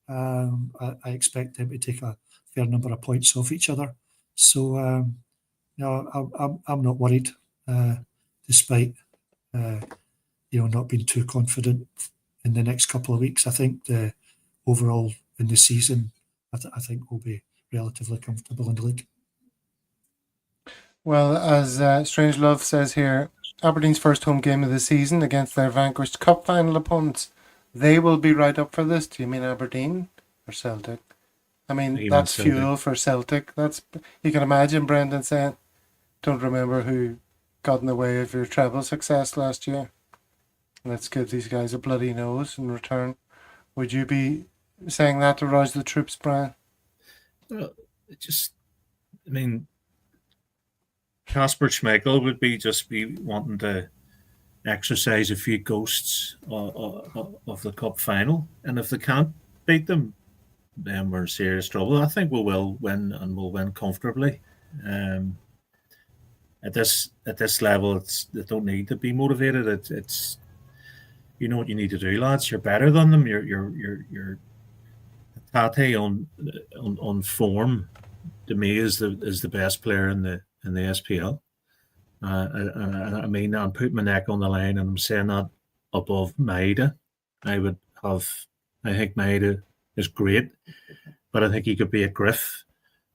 I expect them to take a fair number of points off each other. So, no, I'm not worried, despite not being too confident in the next couple of weeks. I think the overall in the season, I think we'll be relatively comfortable in the league. Well, as Strangelove says here, Aberdeen's first home game of the season against their vanquished cup final opponents. They will be right up for this. Do you mean Aberdeen or Celtic? I mean, that's fuel for Celtic. You can imagine Brendan saying, "Don't remember who got in the way of your treble success last year. Let's give these guys a bloody nose in return." Would you be saying that to rouse the troops, Brian? Well, Kasper Schmeichel would be wanting to exercise a few ghosts of the cup final, and if they can't beat them, then we're in serious trouble. I think we will win, and we'll win comfortably. At this level, they don't need to be motivated. It's you know what you need to do, lads. You're better than them. You're Tate on form. To me, is the best player in the SPL. I mean, I'm putting my neck on the line, and I'm saying that above Maeda. I think Maeda is great, but I think he could be a Griff.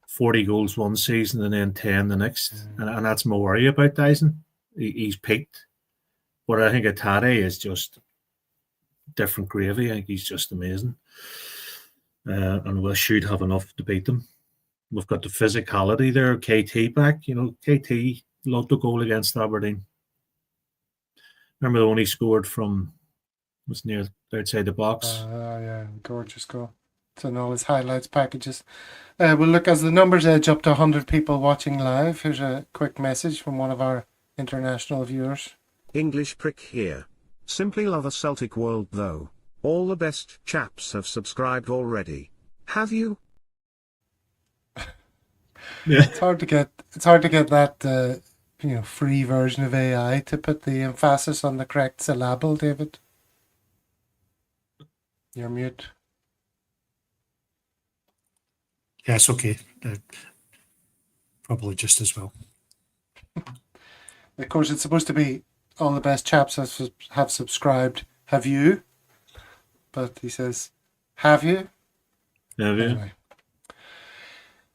40 goals one season and then 10 the next. And that's my worry about Dyson. He's peaked. But I think Atade is just different gravy. I think he's just amazing. And we should have enough to beat them. We've got the physicality there. KT back. KT loved the goal against Aberdeen. Remember the one he scored from, was near outside the box. Yeah, gorgeous goal. It's in all his highlights packages. Well, look, as the numbers edge up to 100 people watching live, here's a quick message from one of our international viewers. English prick here. Simply love A Celtic World though. All the best chaps have subscribed already. Have you? Yeah. It's hard to get that free version of AI to put the emphasis on the correct syllable, David. You're mute. Yeah, it's okay. Probably just as well. Of course, it's supposed to be all the best chaps have subscribed. Have you? But he says, have you? Have you?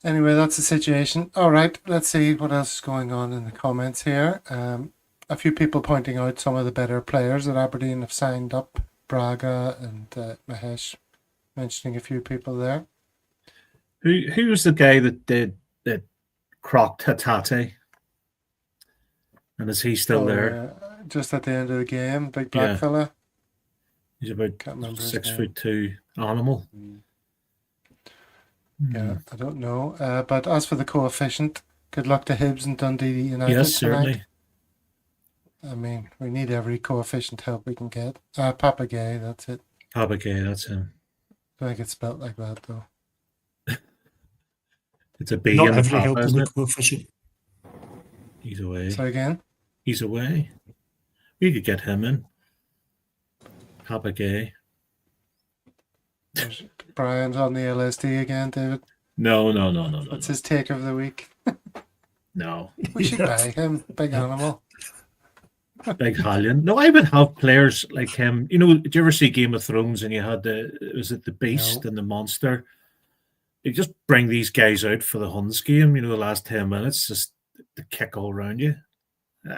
Anyway, that's the situation. All right, let's see what else is going on in the comments here. A few people pointing out some of the better players that Aberdeen have signed up. Braga and Mahesh, mentioning a few people there. Who was the guy that crocked Hatate? And is he still there? Just at the end of the game, big black fella. He's about 6'2" animal. Yeah, I don't know. But as for the coefficient, good luck to Hibs and Dundee United. Yes, certainly. I mean, we need every coefficient help we can get. Papagay, that's it. Papagay, that's him. I think it's spelled like that, though. It's a B Not in the every Papa, help in isn't the it? coefficient. He's away. So again? He's away. We could get him in. Papagay. Brian's on the LSD again, David. No. That's his take of the week. No. We should buy him. Big animal. Big Hallion. No, I would have players like him. Did you ever see Game of Thrones and you had the Beast and the Monster? You just bring these guys out for the Huns game, the last 10 minutes, just to kick all around you.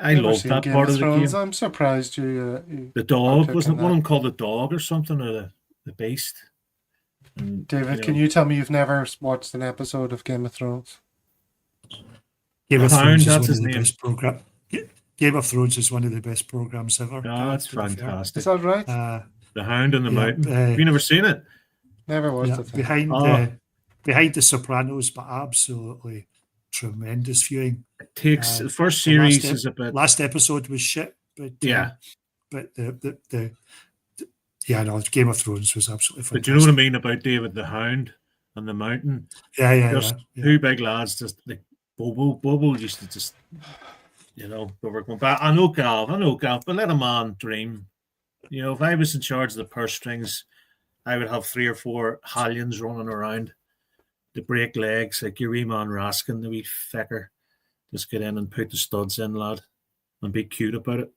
I Never love seen that Game part of of the Thrones. game. I'm surprised you The dog, partook wasn't in it one of that. them called the dog or something, or the beast? And, David, you can know, you tell me you've never watched an episode of Game of Thrones? Game The of Hound, Thrones is that's one his of the name. best program. Game of Thrones is one of the best programs ever. Oh, that's to be fair. fantastic. Is that right? The Hound on the Yeah, Mountain. Have you never seen it? Never watched yeah, it. behind the Sopranos, but absolutely tremendous viewing. It takes Uh, the first The last, series is a bit. last episode was shit, but Yeah, but the yeah, no, Game of Thrones was absolutely but do you know what I fantastic. mean about David the Hound on the mountain? Yeah. Just Yeah. two big lads, just like Bobo used to just, they were going back. I know Gav, but let a man dream. If I was in charge of the purse strings, I would have 3 or 4 Hallions running around to break legs like your wee man Raskin, the wee fecker. Just get in and put the studs in, lad, and be cute about it.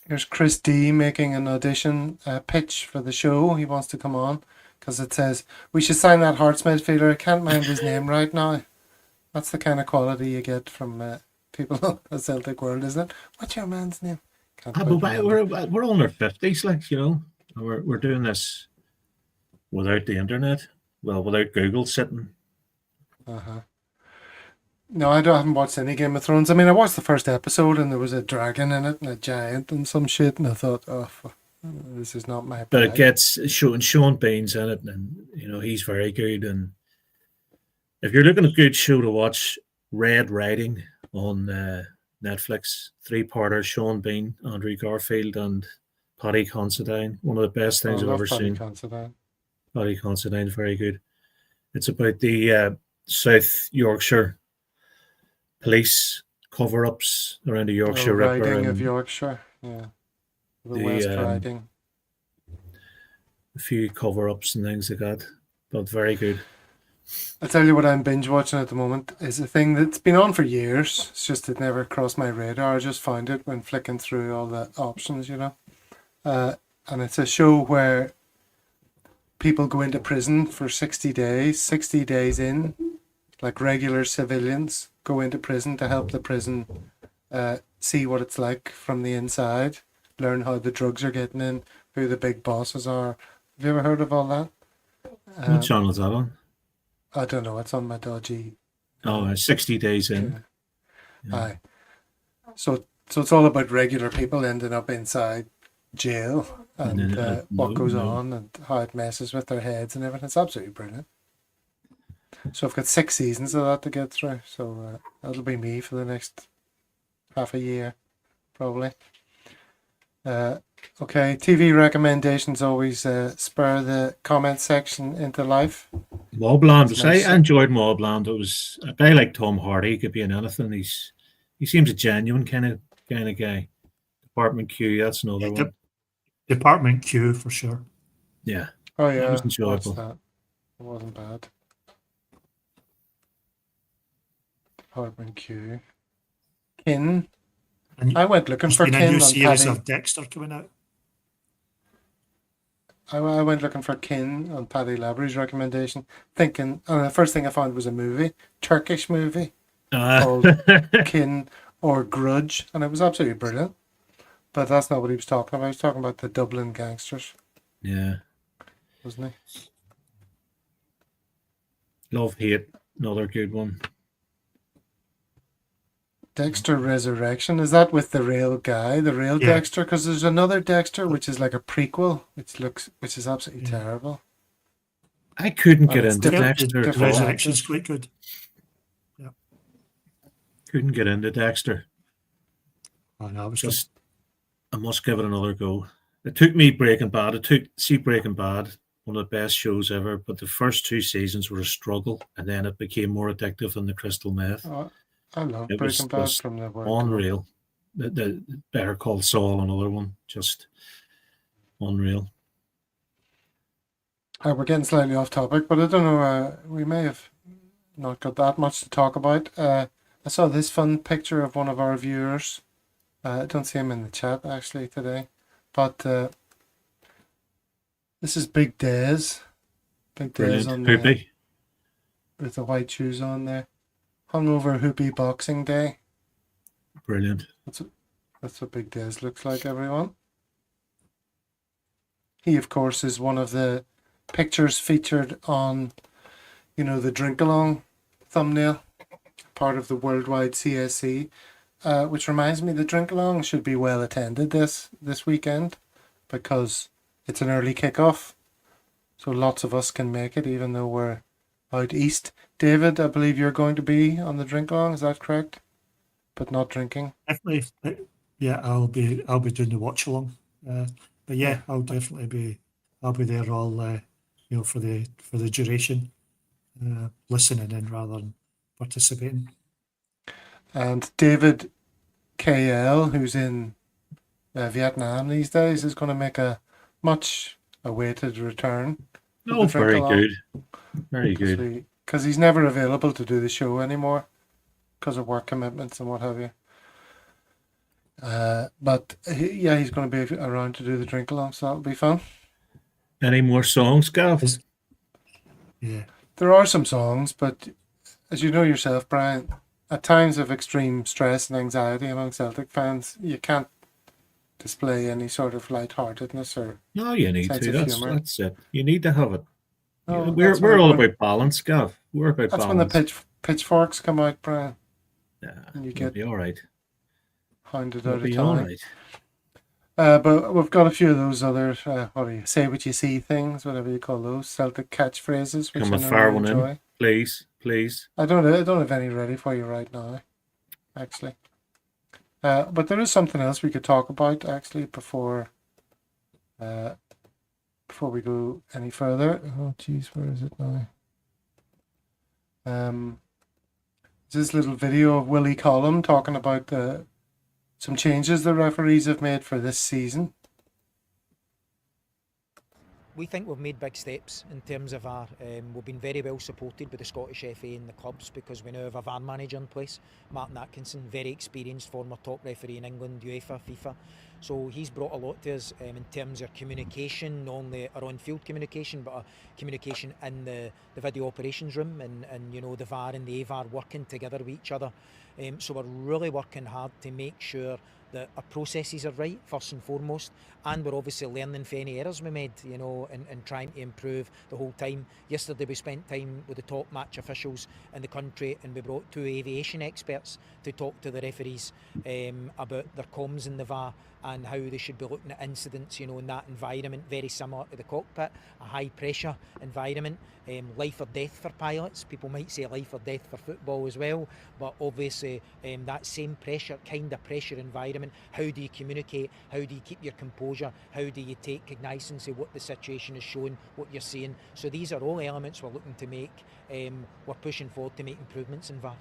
Here's Chris D making an audition pitch for the show. He wants to come on because it says we should sign that Hearts midfielder. I can't mind his name right now. That's the kind of quality you get from people on the Celtic World, isn't it? What's your man's name? Can't quite But remember. we're on our 50s, like, we're doing this without the internet. Well, without Google sitting. Uh-huh. No, I haven't watched any Game of Thrones. I mean, I watched the first episode and there was a dragon in it and a giant and some shit, and I thought, this is not my But bag. it gets Sean Bean's in it, and he's very good. And if you're looking at a good show to watch, Red Riding on Netflix, 3-parter, Sean Bean, Andrew Garfield, and Paddy Considine. One of the best things I've ever seen. Paddy Considine's very good. It's about the South Yorkshire police cover-ups around the Yorkshire Ripper. Riding and of Yorkshire, yeah. The West Riding. a few cover-ups and things like that. But very good. I tell you what I'm binge watching at the moment is a thing that's been on for years. It's just it never crossed my radar. I just found it when flicking through all the options, and it's a show where people go into prison for 60 days, 60 days in, like regular civilians go into prison to help the prison see what it's like from the inside, learn how the drugs are getting in, who the big bosses are. Have you ever heard of all that? What channel is that on? I don't know. It's on my dodgy. 60 days in. Yeah. Aye. So it's all about regular people ending up inside jail and what goes on and how it messes with their heads and everything. It's absolutely brilliant. So I've got 6 seasons of that to get through. So that'll be me for the next half a year, probably. Okay, TV recommendations always spur the comment section into life. Mobland. I enjoyed Mobland. It was a guy like Tom Hardy. He could be in anything. He seems a genuine kind of guy. Department Q. That's another one. Department Q for sure. Yeah. Oh yeah, That was enjoyable. that. It wasn't bad. Department Q. Kin. And I went looking there's for been a Kin new on series Paddy. of Dexter coming out. I went looking for Kin on Paddy Lavery's recommendation, thinking, the first thing I found was a movie, Turkish movie called Kin or Grudge, and it was absolutely brilliant. But that's not what he was talking about. He was talking about the Dublin gangsters, Yeah. wasn't he? Love Hate. Another good one. Dexter Resurrection, is that with the real guy, the real Yeah. Dexter? Because there's another Dexter which is like a prequel, which is absolutely terrible. I couldn't Well, get it's into different- Dexter. different. Resurrection's quite good. Couldn't get into Dexter. Oh, no, it was Just, I must give it another go. It took me Breaking Bad. Breaking Bad, one of the best shows ever, but the first 2 seasons were a struggle, and then it became more addictive than the crystal meth. Oh, I love It was Breaking Bad just from the word. Unreal. The Better Call Saul, another one, just unreal. We're getting slightly off topic, but I don't know. We may have not got that much to talk about. I saw this fun picture of one of our viewers. I don't see him in the chat actually today, but this is Big Dez. Big Dez Brilliant. on Hoopy. with the white shoes on there. Hungover Hoopy Boxing Day. Brilliant. That's what Big Des looks like, everyone. He, of course, is one of the pictures featured on, the drink along thumbnail, part of the worldwide CSC, which reminds me the drink along should be well attended this weekend because it's an early kickoff. So lots of us can make it, even though we're out east. David, I believe you're going to be on the drink along. Is that correct? But not drinking. Definitely, yeah. I'll be doing the watch along. But yeah, I'll definitely be. I'll be there all, for the duration, listening in rather than participating. And David KL, who's in Vietnam these days, is going to make a much awaited return. Oh, very good. Very good. Because he's never available to do the show anymore because of work commitments and what have you. But he's going to be around to do the drink along, so that'll be fun. Any more songs, Gav? Yeah. There are some songs, but as you know yourself, Brian, at times of extreme stress and anxiety among Celtic fans, you can't display any sort of lightheartedness or No, you need sense to. of humour. That's it. You need to have it. No, We're all about balance, Gav. We're about that's balance. when the pitchforks come out, Brian, Yeah, and you you'll get be all right. hounded You'll out of be all town. right. But we've got a few of those other, say what you see things, whatever you call those, Celtic catchphrases, which Come I and know fire you one enjoy. in, please, please. I don't have any ready for you right now, actually. But there is something else we could talk about, actually, before we go any further. Oh, geez, where is it now? This little video of Willie Collum talking about some changes the referees have made for this season. We think we've made big steps in terms of our. We've been very well supported by the Scottish FA and the clubs because we now have a VAR manager in place, Martin Atkinson, very experienced, former top referee in England, UEFA, FIFA. So he's brought a lot to us in terms of communication, not only our on-field communication, but communication in the video operations room and the VAR and the AVAR working together with each other. So we're really working hard to make sure that our processes are right, first and foremost, and we're obviously learning from any errors we made, and trying to improve the whole time. Yesterday we spent time with the top match officials in the country, and we brought 2 aviation experts to talk to the referees about their comms in the VAR and how they should be looking at incidents, in that environment, very similar to the cockpit, a high pressure environment, life or death for pilots. People might say life or death for football as well, but obviously that same pressure environment, how do you communicate, how do you keep your composure, how do you take cognizance of what the situation is showing, what you're seeing. So these are all elements we're looking to make, we're pushing forward to make improvements in VAR.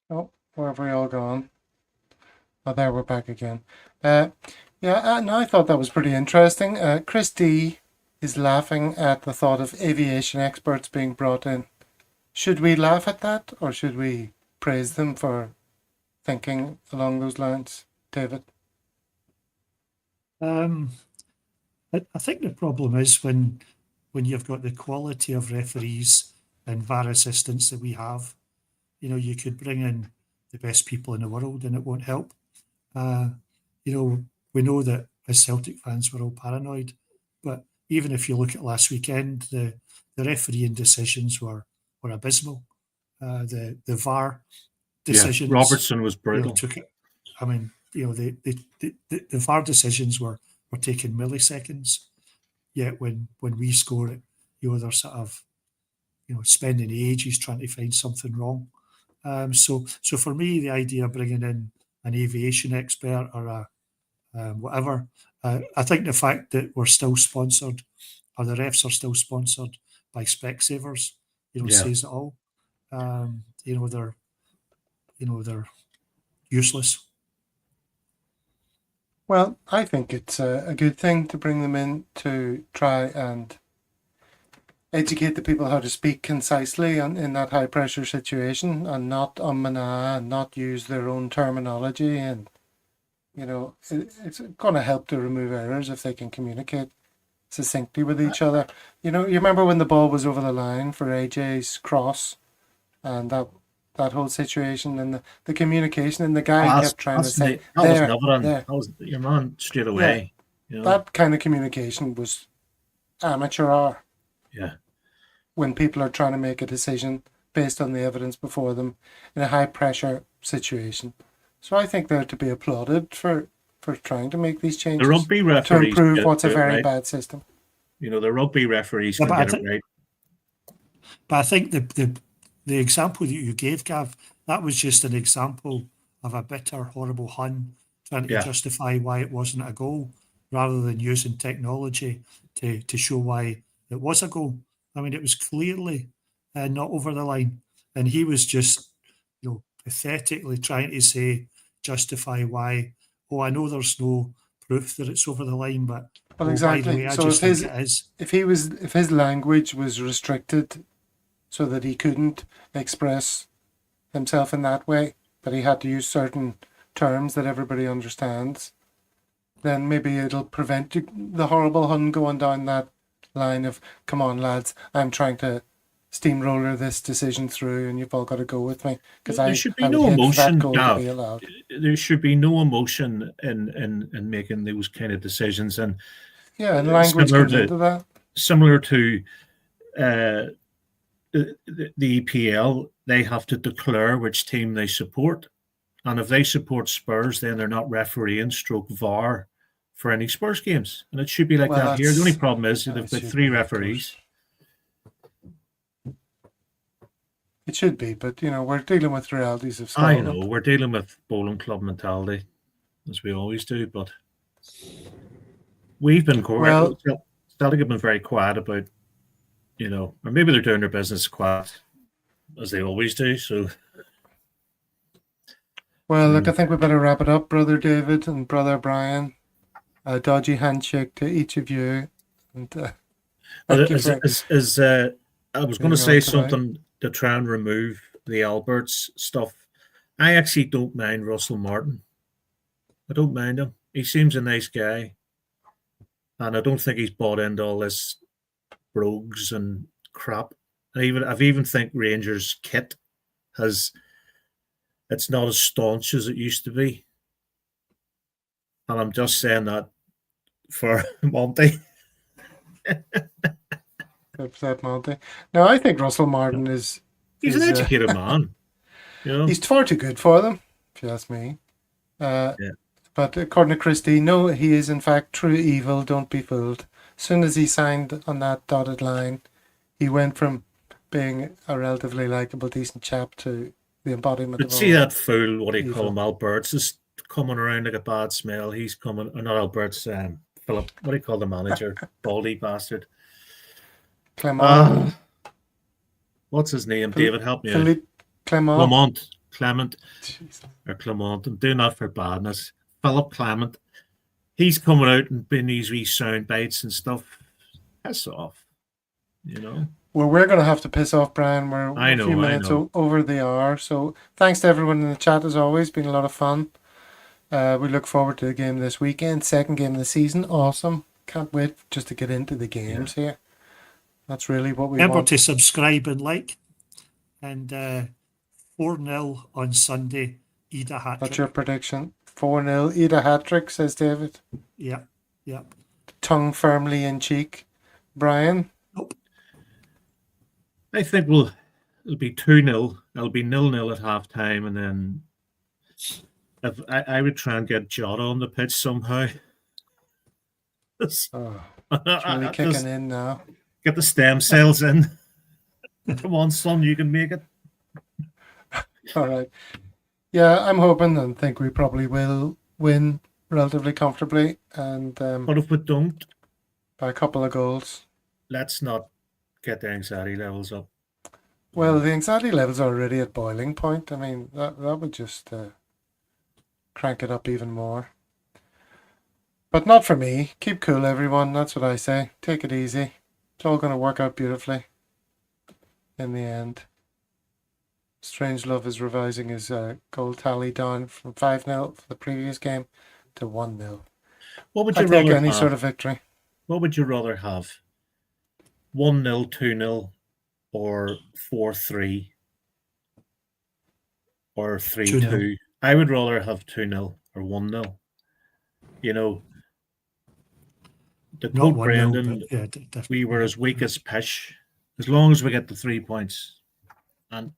Oh, where have we all gone? Oh, there, we're back again. No, I thought that was pretty interesting. Chris D is laughing at the thought of aviation experts being brought in. Should we laugh at that, or should we praise them for thinking along those lines, David? I think the problem is when you've got the quality of referees and VAR assistants that we have, you could bring in the best people in the world and it won't help. We know that as Celtic fans we're all paranoid, but even if you look at last weekend, the refereeing decisions were abysmal. The VAR decisions, Robertson was brutal. took it. I mean, the VAR decisions were taking milliseconds. Yet when we score it, they're sort of spending ages trying to find something wrong. So for me, the idea of bringing in an aviation expert or a whatever, I think the fact that we're still sponsored, or the refs are still sponsored by Specsavers, says it all. They're useless. Well, I think it's a good thing to bring them in to try and educate the people how to speak concisely in that high pressure situation and not and not use their own terminology. And, it's going to help to remove errors if they can communicate succinctly with each other. You remember when the ball was over the line for AJ's cross and that whole situation and the communication, and the guy kept trying to say, that was there, never on. there. That was your man straight away. You know? That kind of communication was amateur hour Yeah. when people are trying to make a decision based on the evidence before them in a high pressure situation. So I think they're to be applauded for trying to make these changes The rugby to referees improve get what's a it very right. bad system. You know, the rugby referees Yeah, can but get it right. But I think the example that you gave, Gav, that was just an example of a bitter, horrible Hun trying to Yeah. justify why it wasn't a goal, rather than using technology to show why it was a goal. I mean, it was clearly not over the line, and he was just, pathetically trying to justify why. Oh, I know there's no proof that it's over the line, but Well, by the exactly. way, I So just think it is. if his language was restricted so that he couldn't express himself in that way, that he had to use certain terms that everybody understands, then maybe it'll prevent the horrible Hun going down that line of, come on lads, I'm trying to steamroller this decision through and you've all got to go with me, because There I should be would no hate for that emotion, goal to Gav. be allowed. There should be no emotion in making those kind of decisions, and Yeah, and language similar comes to- into that. similar to the EPL, they have to declare which team they support, and if they support Spurs, then they're not refereeing stroke VAR for any Spurs games, and it should be like Well, that here. The that's- only problem is that they've got should 3 be, of course. referees. It should be, but we're dealing with realities of I Scotland. know we're dealing with bowling club mentality, as we always do, but we've been Well- Celtic have been very quiet about, or maybe they're doing their business quiet, as they always do. So, Well, look, I think we better wrap it up, Brother David and Brother Brian. A dodgy handshake to each of you. And thank you for I was going to say something to try and remove the Alberts stuff. I actually don't mind Russell Martin. I don't mind him. He seems a nice guy, and I don't think he's bought into all this brogues and crap. I've even think Rangers kit it's not as staunch as it used to be, and I'm just saying that for Monty. upset Monty. No, I think Russell Martin is He's an educated man. he's far too good for them, if you ask me. But according to Christie, no, he is in fact true evil. Don't be fooled. As soon as he signed on that dotted line, he went from being a relatively likable, decent chap to the embodiment But of see all. that fool, what do you evil. call him, Alberts, is coming around like a bad smell. He's coming, or not Alberts, Philip, what do you call the manager? Baldy bastard. Clement. What's his name? David, help me out. Philippe Clement. Clement, Jesus. or Clement. I'm doing that for badness. Philip Clement. He's coming out and being these wee sound bites and stuff. Piss off. Well, we're going to have to piss off, Brian. We're I a know, few I minutes know. over the hour. So thanks to everyone in the chat as always. Been a lot of fun. We look forward to the game this weekend. Second game of the season. Awesome. Can't wait just to get into the games here. That's really what we Remember want. to subscribe and like. And 4-0 on Sunday. Ida hat That's trick. your prediction. 4-0. Eat a hat-trick, says David. Yep. Yep. Tongue firmly in cheek. Brian? Nope. I think it'll be 2-0. It'll be 0-0 at half time, and then if I would try and get Jota on the pitch somehow. Oh, it's really kicking in now. Get the stem cells in. Come on, son, you can make it. All right. Yeah, I'm hoping and think we probably will win relatively comfortably and But if we don't, by a couple of goals. let's not get the anxiety levels up. Well, the anxiety levels are already at boiling point. I mean, that would just crank it up even more. But not for me. Keep cool, everyone. That's what I say. Take it easy. It's all going to work out beautifully in the end. Strange Love is revising his goal tally down from 5-0 for the previous game to 1-0. What would I you take rather any have? sort of victory. What would you rather have? 1-0, 2-0, or 4-3? or 3-2. I would rather have 2-0 or 1-0. You know, to Not quote 1-0, Brendan, but yeah, definitely. we were as weak as pish. As long as we get the 3 points, and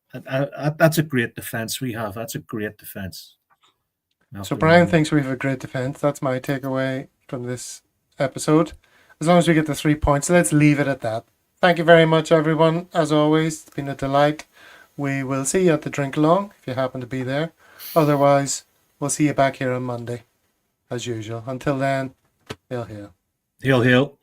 that's a great defence we have. That's a great defence. So Brian thinks we have a great defence. That's my takeaway from this episode. As long as we get the 3 points, let's leave it at that. Thank you very much, everyone. As always, it's been a delight. We will see you at the drink along if you happen to be there. Otherwise, we'll see you back here on Monday, as usual. Until then, hail, hail. Hail, hail.